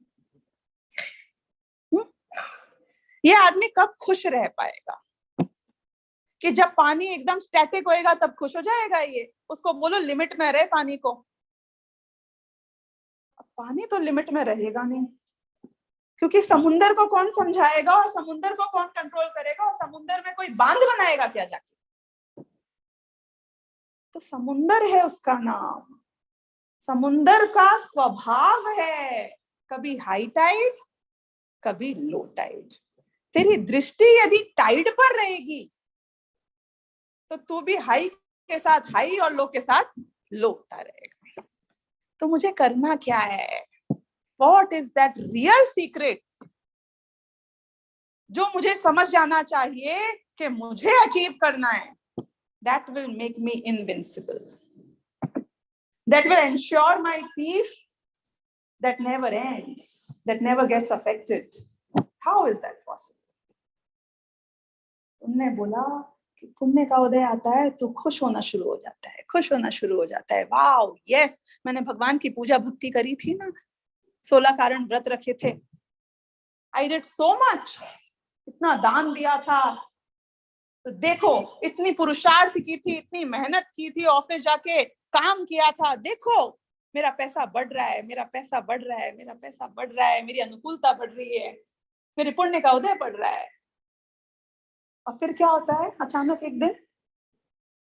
[SPEAKER 1] ये आदमी कब खुश रह पाएगा? कि जब पानी एकदम स्टैटिक होएगा तब खुश हो जाएगा ये? उसको बोलो लिमिट में रहे पानी को. पानी तो लिमिट में रहेगा नहीं, क्योंकि समुंदर को कौन समझाएगा और समुंदर को कौन कंट्रोल करेगा, और समुंदर में कोई बांध बनाएगा क्या जाके? तो समुंदर है उसका नाम. समुंदर का स्वभाव है कभी हाई टाइड, कभी लो टाइड. तेरी दृष्टि यदि टाइड पर रहेगी तो तू भी हाई के साथ हाई और लो के साथ लो होता रहेगा. तो मुझे करना क्या है? What is that real secret जो मुझे समझ जाना चाहिए कि मुझे अचीव करना है? That will make me invincible. That will ensure my peace that never ends, that never gets affected. How is that possible? उनने बोला कि पुण्य का उदय आता है तो खुश होना शुरू हो जाता है, खुश होना शुरू हो जाता है। वाओ यस, मैंने भगवान की पूजा भक्ति करी थी ना, 16 कारण व्रत रखे थे, आई डिड सो मच, इतना दान दिया था, तो देखो इतनी पुरुषार्थ की थी, इतनी मेहनत की थी, ऑफिस जाके काम किया था, देखो मेरा पैसा बढ़ रहा है, मेरा पैसा बढ़ रहा है, मेरा पैसा बढ़ रहा है, मेरी अनुकूलता बढ़ रही है, मेरे पुण्य का उदय बढ़ रहा है। और फिर क्या होता है, अचानक एक दिन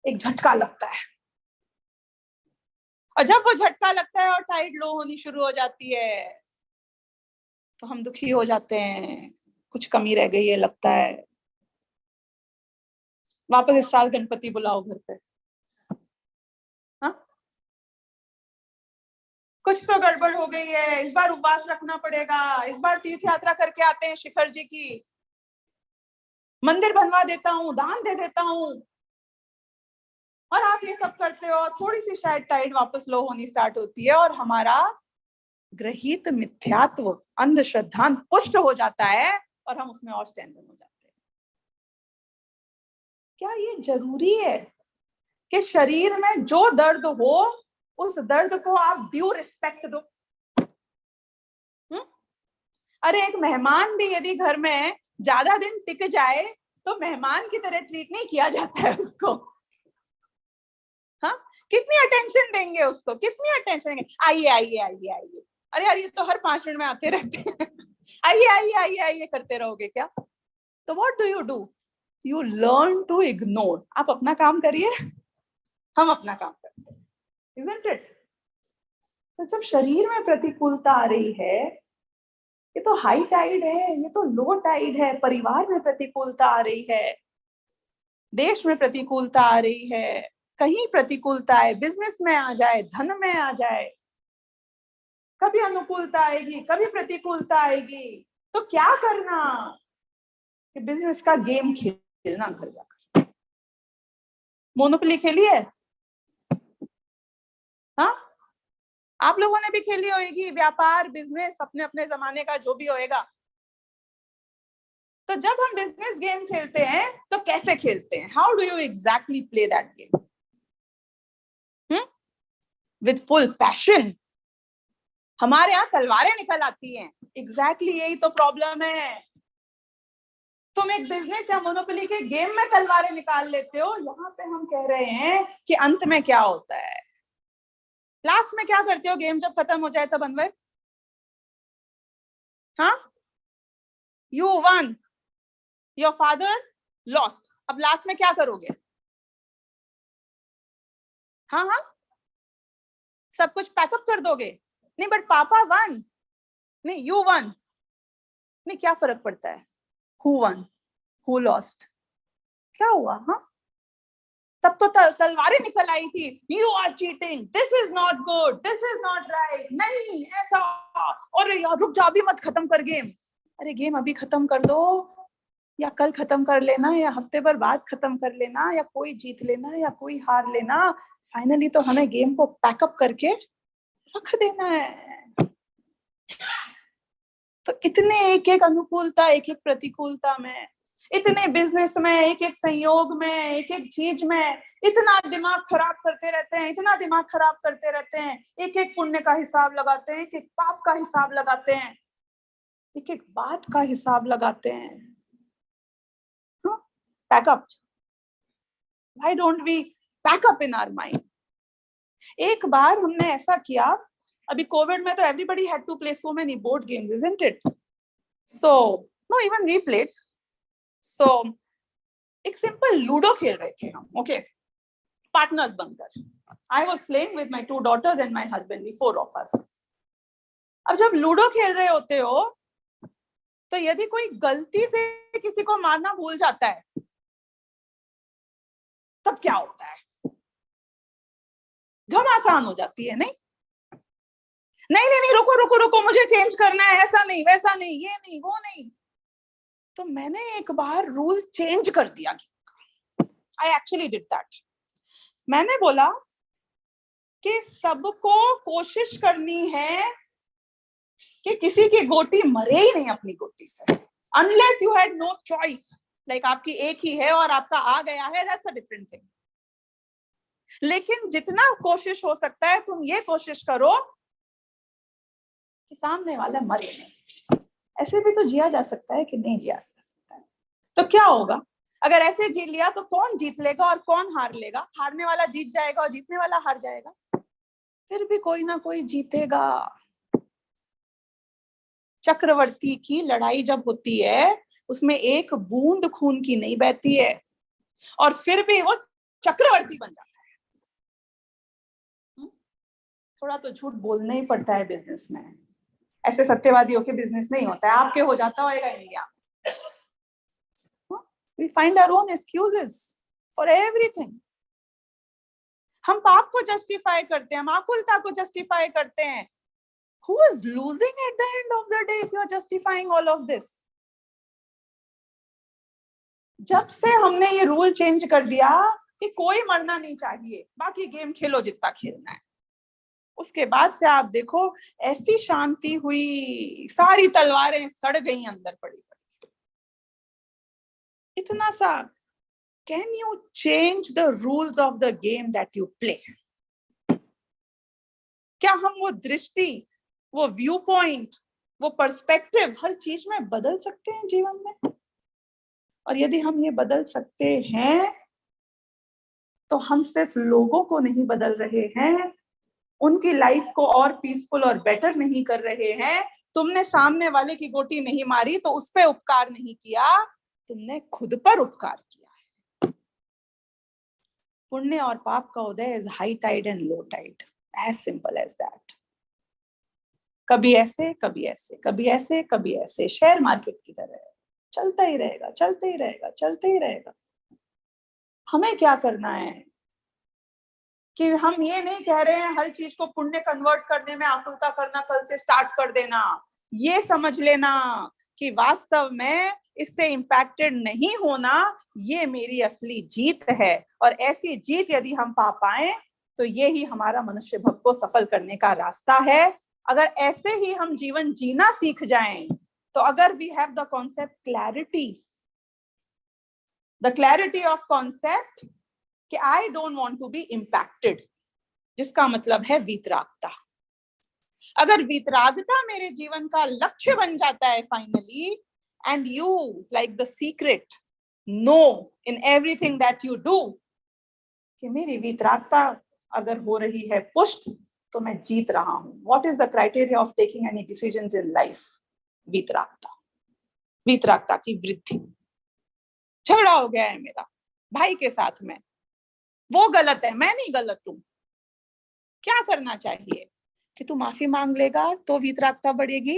[SPEAKER 1] एक झटका लगता है, और जब वो झटका लगता है और टाइड लो होनी शुरू हो जाती है, तो हम दुखी हो जाते हैं, कुछ कमी रह गई है लगता है, वापस इस साल गणपति बुलाओ घर पे। हाँ, कुछ तो गड़बड़ हो गई है, इस बार उपवास रखना पड़ेगा, इस बार तीर्थ यात्रा करके आते हैं शिखर जी की, मंदिर बनवा देता हूँ, दान दे देता हूँ, और आप ये सब करते हो, थोड़ी सी शायद टाइड वापस लो होनी स्टार्ट होती है, और हमारा ग्रहित मिथ्यात्व, अंधश्रद्धा पुष्ट हो जाता है, और हम उसमें और स्ट्रेंथन हो जाते हैं। क्या ये जरूरी है कि शरीर में जो दर्द हो उस दर्द को आप ड्यू रिस्पेक्ट दो? अरे एक मेहमान भी यदि घर में ज्यादा दिन टिक जाए तो मेहमान की तरह ट्रीट नहीं किया जाता है उसको। हाँ, कितनी अटेंशन देंगे उसको, कितनी अटेंशन देंगे, आइए आइए आइए आइए, अरे यार ये तो हर 5 मिनट में आते रहते हैं आइए आइए आइए आइए करते रहोगे क्या? तो what do? You learn to ignore. आप अपना काम करिए, हम अपना काम करते हैं, isn't it? तो जब शरीर में प्रतिकूलता आ रही है, ये तो हाई टाइड है, ये तो लो टाइड है, परिवार में प्रतिकूलता आ रही है, देश में प्रतिकूलता आ रही है, कहीं प्रतिकूलता है, बिजनेस में आ जाए, धन में आ जाए, कभी अनुकूलता आएगी, कभी प्रतिकूलता आएगी, तो क्या करना कि बिजनेस का गेम खेलना घर जाकर। मोनोपोली खेली है? हाँ, आप लोगों ने भी खेली होगी, व्यापार बिजनेस अपने अपने जमाने का जो भी होएगा। तो जब हम बिजनेस गेम खेलते हैं तो कैसे खेलते हैं? How do you exactly play that game? With full passion. हमारे यहाँ तलवारें निकल आती हैं, एग्जैक्टली यही तो प्रॉब्लम है। तुम एक बिजनेस या मोनोपोली के गेम में तलवारें निकाल लेते हो, यहाँ पे हम कह रहे हैं कि अंत में क्या होता है, लास्ट में क्या करते हो गेम जब खत्म हो जाए तब अनवय? हाँ, you one, your father lost, अब लास्ट में क्या करोगे? हाँ हाँ, सब कुछ पैकअप कर दोगे? नहीं, बट पापा वन, नहीं यू वन, नहीं क्या फर्क पड़ता है, हु वन हु लॉस्ट, क्या हुआ? हाँ, तब तो तलवारें निकल आई थी, you are cheating, this is not good, this is not right, नहीं ऐसा, और यार रुक जा, अभी मत खत्म कर गेम। अरे गेम अभी खत्म कर दो, या कल खत्म कर लेना, या हफ्ते भर बाद खत्म कर लेना, या कोई जीत लेना या कोई हार लेना, फाइनली तो हमें गेम को पैकअप करके रख देना है। तो इतने एक एक अनुकूलता, एक एक प्रतिकूलता में, इतने बिजनेस में, एक एक संयोग में, एक एक चीज में इतना दिमाग खराब करते रहते हैं, इतना दिमाग खराब करते रहते हैं, एक एक पुण्य का हिसाब लगाते हैं, एक एक पाप का हिसाब लगाते हैं, एक एक बात का हिसाब लगाते हैं। Pack up, why don't we pack up in our mind? एक बार हमने ऐसा किया, अभी कोविड में तो everybody had to play so many board games, isn't it? So no, even we played. So एक सिंपल लूडो खेल रहे थे हम, ओके, पार्टनर्स बनकर। I was playing with my 2 daughters and my husband, 4 of us। अब जब ludo खेल रहे होते हो तो यदि कोई गलती से किसी को मारना भूल जाता है तब क्या होता है? घमासान हो जाती है, नहीं नहीं नहीं नहीं, रुको रुको रुको, मुझे चेंज करना है, ऐसा नहीं वैसा नहीं, ये नहीं वो नहीं। तो मैंने एक बार रूल चेंज कर दिया, आई एक्चुअली डिड दैट। मैंने बोला कि सबको कोशिश करनी है कि किसी की गोटी मरे ही नहीं अपनी गोटी से, unless you had no choice. Like आपकी एक ही है और आपका आ गया है, दैट्स अ डिफरेंट थिंग। लेकिन जितना कोशिश हो सकता है तुम ये कोशिश करो कि सामने वाला मरे नहीं। ऐसे भी तो जिया जा सकता है कि नहीं जिया जा सकता है? तो क्या होगा अगर ऐसे जी लिया, तो कौन जीत लेगा और कौन हार लेगा? हारने वाला जीत जाएगा और जीतने वाला हार जाएगा। फिर भी कोई ना कोई जीतेगा। चक्रवर्ती की लड़ाई जब होती है उसमें एक बूंद खून की नहीं बहती है, और फिर भी वो चक्रवर्ती बन जाता है। थोड़ा तो झूठ बोलना ही पड़ता है बिजनेस में। ऐसे सत्यवादियों के बिजनेस नहीं होता है, आपके हो जाता होगा India. We find our own excuses for everything. हम पाप को जस्टिफाई करते हैं, हम आकुलता को जस्टिफाई करते हैं। Who is losing at the end of the day if you are justifying all of this? जब से हमने ये रूल चेंज कर दिया कि कोई मरना नहीं चाहिए, बाकी गेम खेलो जितना खेलना है, उसके बाद से आप देखो ऐसी शांति हुई, सारी तलवारें सड़ गई अंदर पड़ी पड़ी। इतना सा। Can you change the rules of the game that you play? क्या हम वो दृष्टि, वो व्यू पॉइंट, वो पर्सपेक्टिव हर चीज में बदल सकते हैं जीवन में? और यदि हम ये बदल सकते हैं तो हम सिर्फ लोगों को नहीं बदल रहे हैं, उनकी लाइफ को और पीसफुल और बेटर नहीं कर रहे हैं। तुमने सामने वाले की गोटी नहीं मारी तो उस पर उपकार नहीं किया, तुमने खुद पर उपकार किया है। पुण्य और पाप का उदय is high tide and low tide, as simple as that. कभी ऐसे कभी ऐसे, कभी ऐसे कभी ऐसे, शेयर मार्केट की तरह चलता ही रहेगा, चलते ही रहेगा, चलते ही रहेगा। हमें क्या करना है कि हम ये नहीं कह रहे हैं हर चीज को पुण्य कन्वर्ट करने में आकुलता करना कल से स्टार्ट कर देना। ये समझ लेना कि वास्तव में इससे इंपैक्टेड नहीं होना ये मेरी असली जीत है, और ऐसी जीत यदि हम पा पाए तो ये ही हमारा मनुष्य भव को सफल करने का रास्ता है। अगर ऐसे ही हम जीवन जीना सीख जाएं, तो अगर we have the concept clarity, the clarity of concept कि I don't want to be impacted, जिसका मतलब है वीतरागता। अगर वीतरागता मेरे जीवन का लक्ष्य बन जाता है finally, and you like the secret no in everything that you do कि मेरी वीतरागता अगर हो रही है पुष्ट तो मैं जीत रहा हूं। What is the criteria of taking any decisions in life? वीतरागता, वीतरागता की वृद्धि। झगड़ा हो गया है मेरा भाई के साथ में, वो गलत है, मैं नहीं गलत हूं। क्या करना चाहिए? कि तू माफी मांग लेगा तो वीतरागता बढ़ेगी,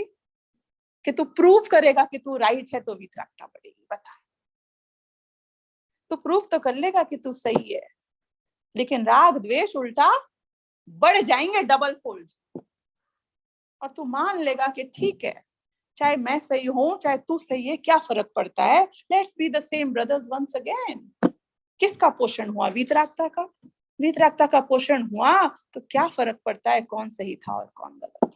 [SPEAKER 1] कि तू प्रूव करेगा कि तू राइट है तो वीतरागता बढ़ेगी? बता। तू प्रूव तो कर लेगा कि तू सही है, लेकिन राग द्वेष उल्टा बढ़ जाएंगे डबल फोल्ड। और तू मान लेगा कि ठीक है, चाहे मैं सही हूं चाहे तू सही है, क्या फर्क पड़ता है, let's be the same brothers once again. किसका पोषण हुआ? वीतरागता का। वीतरागता का पोषण हुआ तो क्या फर्क पड़ता है कौन सही था और कौन गलत।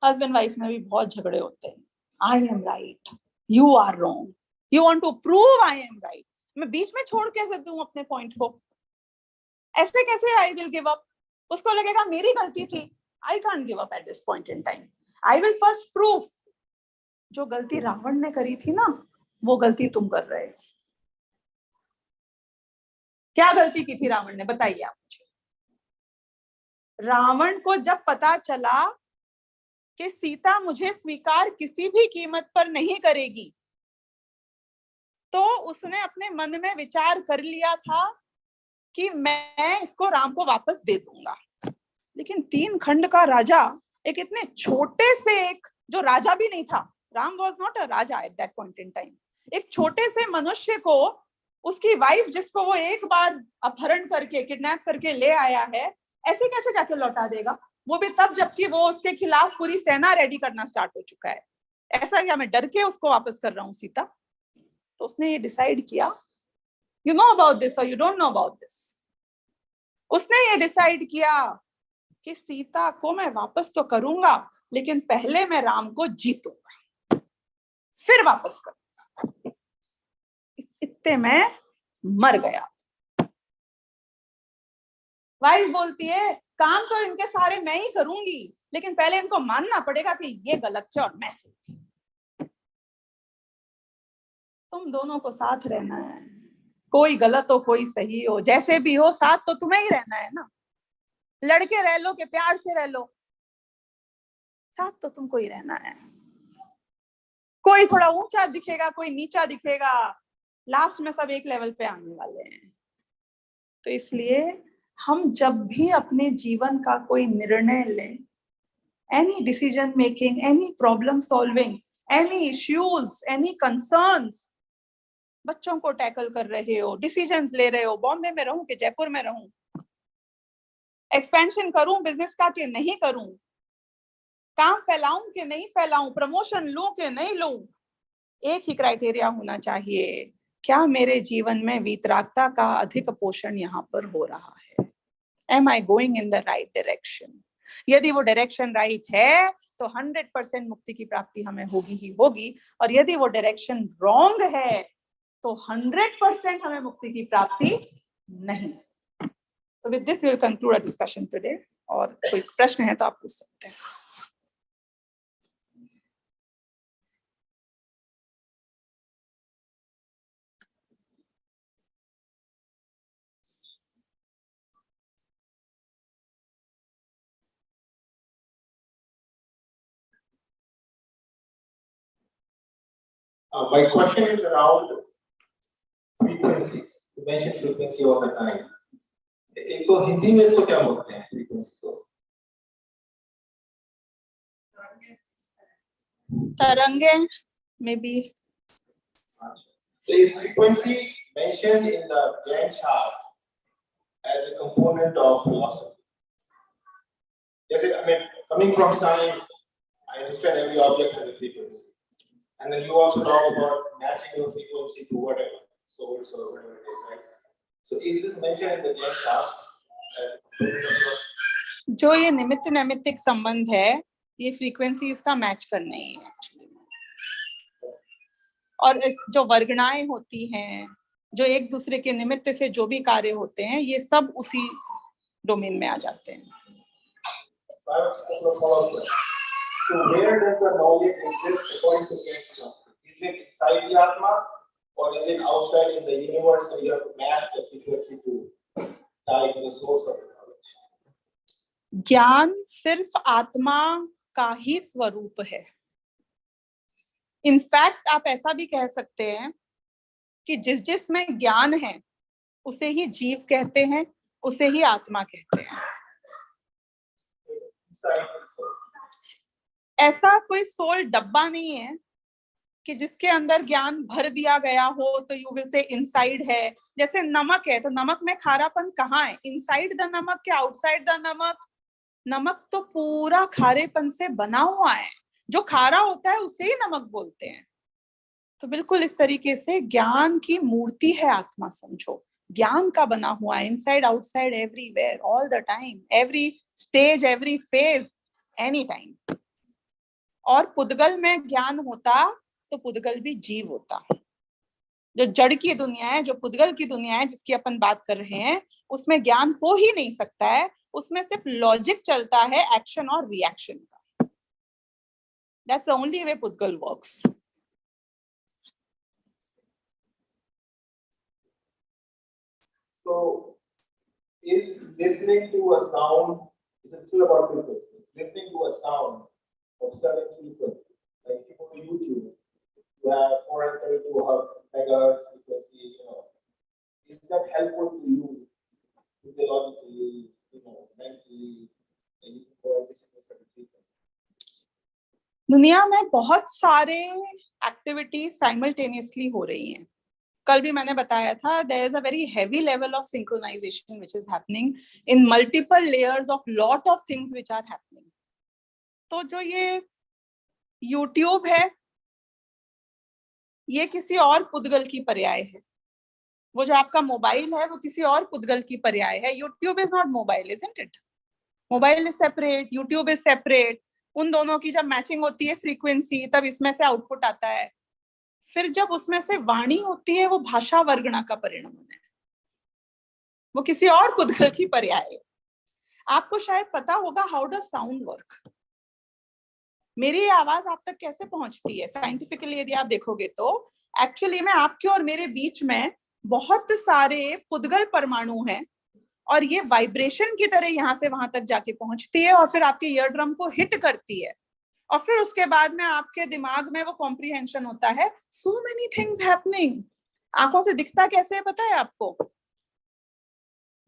[SPEAKER 1] हस्बैंड वाइफ में भी बहुत झगड़े होते हैं। I am right, you are wrong, you want to prove I am right. मैं बीच में छोड़ कैसे दूं अपने पॉइंट को? ऐसे कैसे आई विल गिव अप? उसको लगेगा मेरी गलती थी। I can't give up at this point in time. I will first prove. जो गलती रावण ने करी थी ना, वो गलती तुम कर रहे हो। क्या गलती की थी रावण ने, बताइए आप मुझे। रावण को जब पता चला कि सीता मुझे स्वीकार किसी भी कीमत पर नहीं करेगी, तो उसने अपने मन में विचार कर लिया था कि मैं इसको राम को वापस दे दूंगा। लेकिन 3 खंड का राजा, एक इतने छोटे से, एक जो राजा भी नहीं था, Ram was not a Raja at that point in time, एक छोटे से मनुष्य को उसकी वाइफ, जिसको वो एक बार अपहरण करके किडनैप करके ले आया है, ऐसे कैसे जाके लौटा देगा? वो भी तब जबकि वो उसके खिलाफ पूरी सेना रेडी करना स्टार्ट हो चुका है। ऐसा क्या मैं डर के उसको वापस कर रहा हूँ सीता? तो उसने ये डिसाइड किया, यू नो अबाउट दिस और you don't know about this, उसने ये डिसाइड किया कि सीता को मैं वापस तो करूंगा, लेकिन पहले मैं राम को जीतूंगा, फिर वापस करूंगा। इतने में मर गया। वाइफ बोलती है काम तो इनके सारे मैं ही करूंगी, लेकिन पहले इनको मानना पड़ेगा कि ये गलत थे और मैं सही थी। तुम दोनों को साथ रहना है, कोई गलत हो कोई सही हो, जैसे भी हो साथ तो तुम्हें ही रहना है ना। लड़के रह लो कि प्यार से रह लो, साथ तो तुमको ही रहना है। कोई थोड़ा ऊंचा दिखेगा, कोई नीचा दिखेगा, लास्ट में सब एक लेवल पे आने वाले हैं। तो इसलिए हम जब भी अपने जीवन का कोई निर्णय लें, any decision making, any problem solving, any issues, any concerns, बच्चों को टैकल कर रहे हो, डिसीजंस ले रहे हो, बॉम्बे में रहूं कि जयपुर में रहूं, एक्सपेंशन करूं बिजनेस का कि नहीं करूं, काम फैलाऊं कि नहीं फैलाऊं, प्रमोशन लूं कि नहीं लूं, एक ही क्राइटेरिया होना चाहिए, क्या मेरे जीवन में वीतरागता का अधिक पोषण यहाँ पर हो रहा है? Am I going in the right direction? यदि वो डायरेक्शन राइट है तो 100% मुक्ति की प्राप्ति हमें होगी ही होगी, और यदि वो डायरेक्शन रॉन्ग है तो 100% हमें मुक्ति की प्राप्ति नहीं। तो with this we will conclude a discussion today, और कोई प्रश्न है तो आप पूछ सकते हैं।
[SPEAKER 2] My question is around frequencies. You mentioned frequency all the time. एक तो हिंदी में इसको क्या बोलते हैं frequency को?
[SPEAKER 1] तरंगे, maybe.
[SPEAKER 2] So is frequency mentioned in the Jain Shastra as a component of philosophy? Yes, I mean, coming from science, I understand every object has a frequency. And then you also talk about matching your frequency to whatever, source or whatever it is, right? So is this mentioned in the Jain Shastra?
[SPEAKER 1] जो ये निमित्त नैमित्तिक संबंध है, ये frequency इसका match करना ही है एक्चुअली। और इस जो वर्गणाएं होती हैं, जो एक दूसरे के निमित्त से जो भी कार्य होते हैं, ये सब उसी डोमेन में आ जाते हैं।
[SPEAKER 2] So where does the knowledge exist according to Jain Shastra? Is it inside the Atma or is it outside in the universe, and you have to match the frequency to tie to the source of the knowledge?
[SPEAKER 1] ज्ञान सिर्फ आत्मा का ही स्वरूप है। In fact आप ऐसा भी कह सकते हैं कि जिस जिसमें ज्ञान है उसे ही जीव कहते हैं, उसे ही आत्मा कहते हैं। ऐसा कोई सोल डब्बा नहीं है कि जिसके अंदर ज्ञान भर दिया गया हो तो यू विल से इनसाइड है। जैसे नमक है तो नमक में खारापन कहाँ है? इनसाइड द नमक क्या आउटसाइड द नमक? नमक तो पूरा खारेपन से बना हुआ है, जो खारा होता है उसे ही नमक बोलते हैं। तो बिल्कुल इस तरीके से ज्ञान की मूर्ति है आत्मा, समझो। ज्ञान का बना हुआ है, inside outside everywhere, all the time, every stage, every phase, any time. और पुद्गल में ज्ञान होता तो पुद्गल भी जीव होता। जो जड़ की दुनिया है, जो पुद्गल की दुनिया है जिसकी अपन बात कर रहे हैं, उसमें ज्ञान हो ही नहीं सकता है। उसमें सिर्फ लॉजिक चलता है एक्शन और रिएक्शन का। दैट्स द ओनली वे पुद्गल works.
[SPEAKER 2] So is listening to a sound, is it still about frequency? Listening to a sound of certain frequency, like if you go to YouTube, you have 432 megahertz frequency, is that helpful to you physiologically, mentally, and you can go and listen to certain frequency?
[SPEAKER 1] दुनिया में बहुत सारे activities simultaneously हो रही हैं। कल भी मैंने बताया था, there is a very heavy level of synchronization which is happening in multiple layers of lot of things which are happening. तो जो ये YouTube है, ये किसी और पुद्गल की पर्याय है। वो जो आपका मोबाइल है वो किसी और पुद्गल की पर्याय है। YouTube is not mobile, isn't it? Mobile is separate, YouTube is separate. उन दोनों की जब मैचिंग होती है फ्रीक्वेंसी, तब इसमें से आउटपुट आता है। फिर जब उसमें से वाणी होती है, वो भाषा वर्गणा का परिणमन है, वो किसी और पुद्गल की पर्याय है। आपको शायद पता होगा हाउ डज साउंड वर्क। मेरी ये आवाज आप तक कैसे पहुंचती है साइंटिफिकली यदि आप देखोगे तो एक्चुअली में आपके और मेरे बीच में बहुत सारे पुद्गल परमाणु हैं, और ये वाइब्रेशन की तरह यहाँ से वहां तक जाके पहुंचती है और फिर आपके ईयर ड्रम को हिट करती है, और फिर उसके बाद में आपके दिमाग में वो कॉम्प्रिहेंशन होता है, सो मेनी थिंग्स हैपनिंग। आंखों से दिखता कैसे है पता है आपको?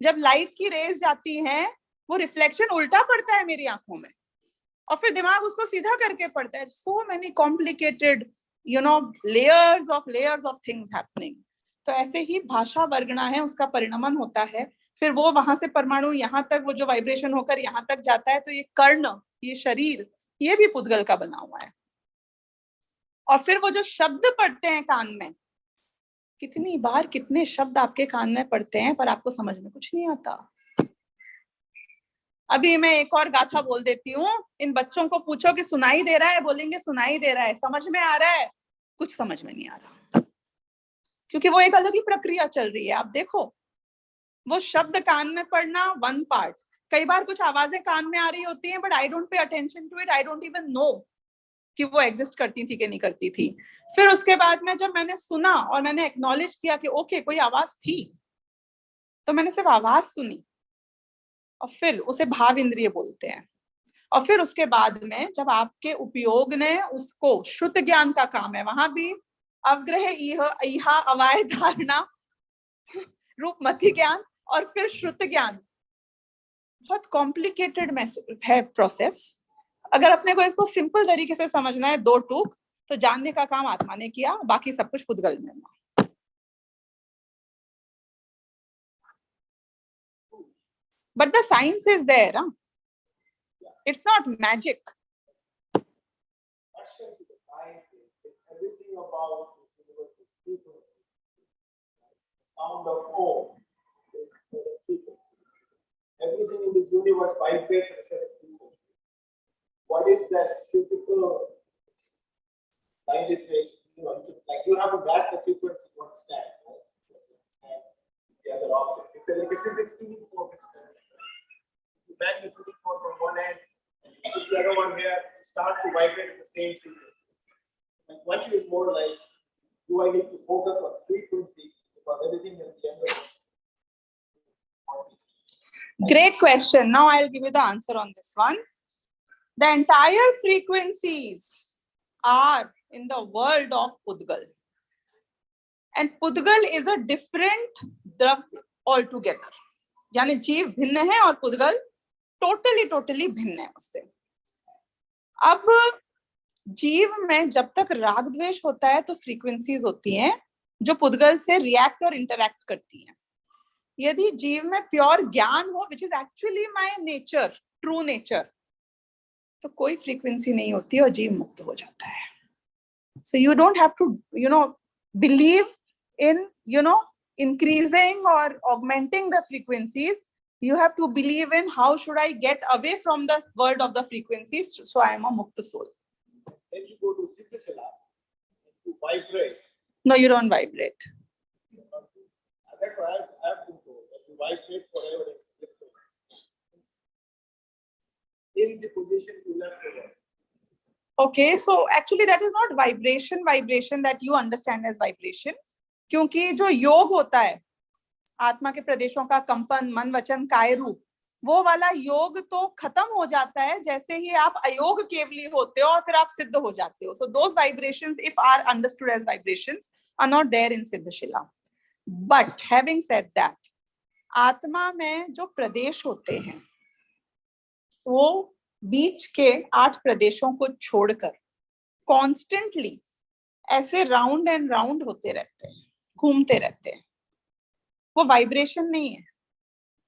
[SPEAKER 1] जब लाइट की रेज जाती हैं, वो रिफ्लेक्शन उल्टा पड़ता है मेरी आंखों में, और फिर दिमाग उसको सीधा करके पड़ता है। So many complicated layers of things happening. तो ऐसे ही भाषा वर्गणा है, उसका परिणमन होता है, फिर वो वहां से परमाणु यहाँ तक, वो जो वाइब्रेशन होकर यहाँ तक जाता है, तो ये कर्ण, ये शरीर, ये भी पुद्गल का बना हुआ है। और फिर वो जो शब्द पड़ते हैं कान में, कितनी बार कितने शब्द आपके कान में पड़ते हैं पर आपको समझ में कुछ नहीं आता। अभी मैं एक और गाथा बोल देती हूँ, इन बच्चों को पूछो कि सुनाई दे रहा है, बोलेंगे सुनाई दे रहा है, समझ में आ रहा है, कुछ समझ में नहीं आ रहा, क्योंकि वो एक अलग ही प्रक्रिया चल रही है। आप देखो, वो शब्द कान में पड़ना वन पार्ट, कई बार कुछ आवाजें कान में आ रही होती हैं but I don't pay attention to it, I don't even know कि वो एग्जिस्ट करती थी कि नहीं करती थी। फिर उसके बाद में जब मैंने सुना और मैंने एक्नॉलेज किया कि ओके कोई आवाज थी, तो मैंने सिर्फ आवाज सुनी, और फिर उसे भाव इंद्रिय बोलते हैं। और फिर उसके बाद में जब आपके उपयोग ने उसको, श्रुत ज्ञान का काम है, वहां भी अवग्रह इहा अवाय धारणा रूप मति ज्ञान और फिर श्रुत ज्ञान, बहुत कॉम्प्लिकेटेड है प्रोसेस। अगर अपने को इसको सिंपल तरीके से समझना है, दो टूक, तो जानने का काम आत्मा ने किया, बाकी सब कुछ पुद्गल में। But the science is there, huh? It's not magic.
[SPEAKER 2] Everything about this universe is frequency. Sound of Om. Everything in this universe vibrates at a certain frequency. What is that physical, scientific, like you have to grasp the frequency to understand, right? And the other object. It's like a physics tuning fork. You bang the tuning fork from one end, and you put the other one here, it starts to vibrate at the same frequency. And one is more like, do I need to focus on frequency because everything at the end of it.
[SPEAKER 1] Great question. Now I'll give you the answer on this one. The entire frequencies are in the world of Pudgal. And Pudgal is a different Dravya altogether. यानी जीव भिन्न है और पुद्गल totally भिन्न है उससे। अब जीव में जब तक राग द्वेष होता है तो फ्रीक्वेंसीज होती हैं जो पुद्गल से रिएक्ट और इंटरैक्ट करती हैं। यदि जीव में प्योर ज्ञान हो, which is actually my nature, true nature, तो कोई फ्रीक्वेंसी नहीं होती और जीव मुक्त हो जाता है। So you don't have to believe in increasing or augmenting the frequencies. You have to believe in how should I get away from the world of the frequencies so I am a mukta soul.
[SPEAKER 2] Then you go to Siddhashala, you vibrate.
[SPEAKER 1] No, you don't vibrate.
[SPEAKER 2] That's what I have to go. You vibrate forever in the position you left over.
[SPEAKER 1] Okay, so actually that is not vibration that you understand as vibration. क्योंकि जो योग होता है आत्मा के प्रदेशों का कंपन, मन वचन काय रूप, वो वाला योग तो खत्म हो जाता है जैसे ही आप अयोग केवली होते हो और फिर आप सिद्ध हो जाते हो. So those vibrations, if are understood as vibrations, are not there in Siddhashila. But having said that, आत्मा में जो प्रदेश होते हैं वो बीच के 8 प्रदेशों को छोड़कर कॉन्स्टेंटली ऐसे राउंड एंड राउंड होते रहते हैं, घूमते रहते हैं. वो वाइब्रेशन नहीं है.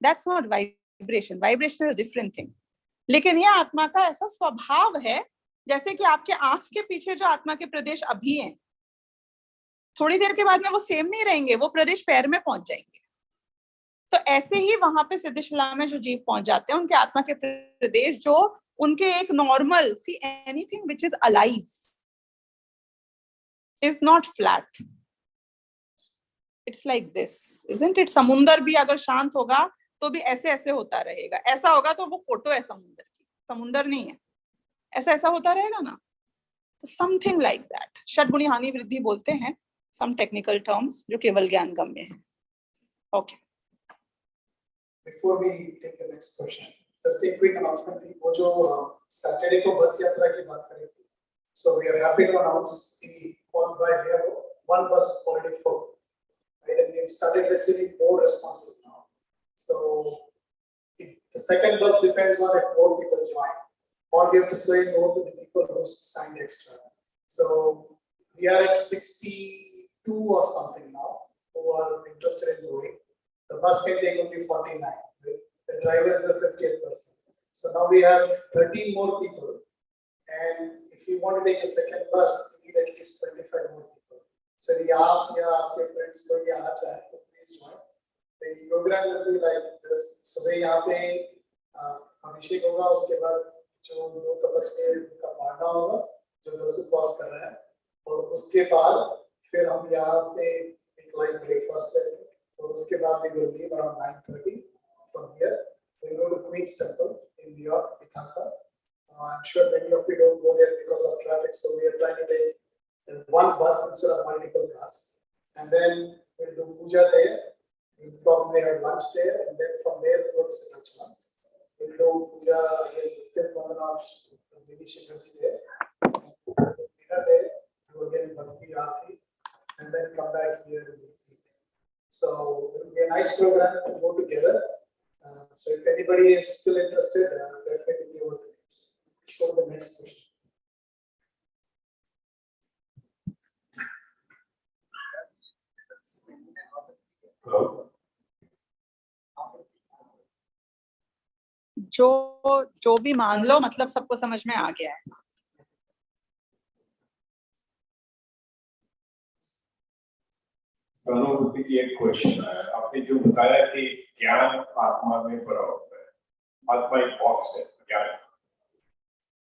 [SPEAKER 1] That's not vibration. Vibration is different thing. लेकिन यह आत्मा का ऐसा स्वभाव है जैसे कि आपके आंख के पीछे जो आत्मा के प्रदेश अभी हैं, थोड़ी देर के बाद में वो सेम नहीं रहेंगे, वो प्रदेश पैर में पहुंच जाएंगे. तो ऐसे ही वहां पे सिद्धशिला में जो जीव पहुंच जाते हैं, उनके आत्मा के प्रदेश जो उनके एक normal, see anything which is alive, is not flat. It's like this, isn't it? समुंदर भी अगर शांत होगा तो भी ऐसे ऐसे होता रहेगा. ऐसा होगा तो वो फोटो है समुंदर की, समुंदर नहीं है. ऐसा ऐसा होता रहेगा ना. तो समथिंग लाइक दैट. षड्गुणी हानि वृद्धि बोलते हैं, some technical terms जो केवल ज्ञान गम्य है. Okay.
[SPEAKER 3] Before we take the next question, just a quick announcement थी. वो जो Saturday को बस यात्रा की बात करी थी. So we are happy to announce the one bus already full. Right, and we have started receiving more responses now. So the second bus depends on if more people join, or we have to say no to the people who signed extra. So we are at 62 or something now who are interested in going. The bus can take only 49. Right? The driver is the 50th person. So now we have 13 more people, and if you want to take a second bus, you need at least 25 more people. So यदि आप या आपके friends कोई आना चाहे तो please join. The program will be like this. सुबह यहाँ पे अभिषेक होगा, उसके बाद जो 2 तपस में का पाठा होगा जो 10 उपवास कर रहा है, और उसके बाद फिर हम यहाँ पे एक लाइट ब्रेकफास्ट करेंगे, और उसके बाद we will leave around 9:30 from here. We will go to Queen's Temple in New York, Ithaca. I'm sure many of you don't go there because of traffic, so we are trying to take one bus instead of multiple cars, and then we'll do puja there. We'll probably have lunch there, and then from there we'll go to Sinachana. We'll do puja with Vandana Shivaji there. Dinner there, do again Bhakti Aarti, and then come back here in the evening. So it will be a nice program to go together. So if anybody is still interested, definitely give us the names. Go to the next question.
[SPEAKER 1] जो भी मान लो, मतलब सबको समझ में आ गया है.
[SPEAKER 4] सहानुभूति की एक क्वेश्चन है. आपने जो बताया कि ज्ञान आत्मा में भरा होता है, आत्मा एक बॉक्स है, ज्ञान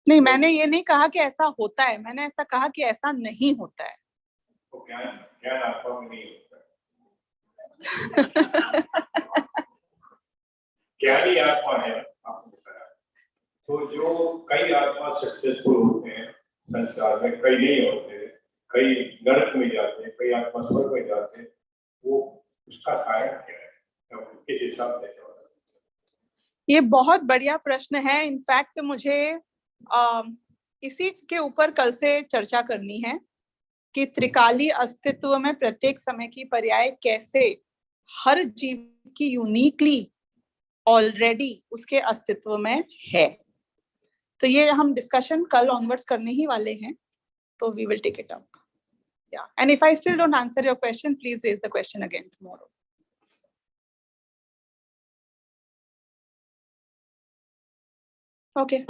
[SPEAKER 1] नहीं, मैंने ये नहीं कहा कि ऐसा होता है, मैंने ऐसा कहा कि ऐसा नहीं होता है.
[SPEAKER 4] तो ज्ञान आत्मा में नहीं होता है. ज्ञान ही आत्मा है, आपने बताया. तो जो कई आत्मा सक्सेसफुल होते हैं संसार में, कई नहीं होते, कई नरक में जाते हैं, कई आत्मा स्वर्ग में जाते हैं, वो उसका कारण क्या है, किस हिसाब से?
[SPEAKER 1] ये बहुत बढ़िया प्रश्न है. इनफैक्ट मुझे इसी के ऊपर कल से चर्चा करनी है कि त्रिकाली अस्तित्व में प्रत्येक समय की पर्याय कैसे हर जीव की यूनिकली ऑलरेडी उसके अस्तित्व में है. तो ये हम डिस्कशन कल ऑनवर्ड्स करने ही वाले हैं. तो we will take it up. Yeah, and if I still don't answer your question, please raise the question again tomorrow. Okay.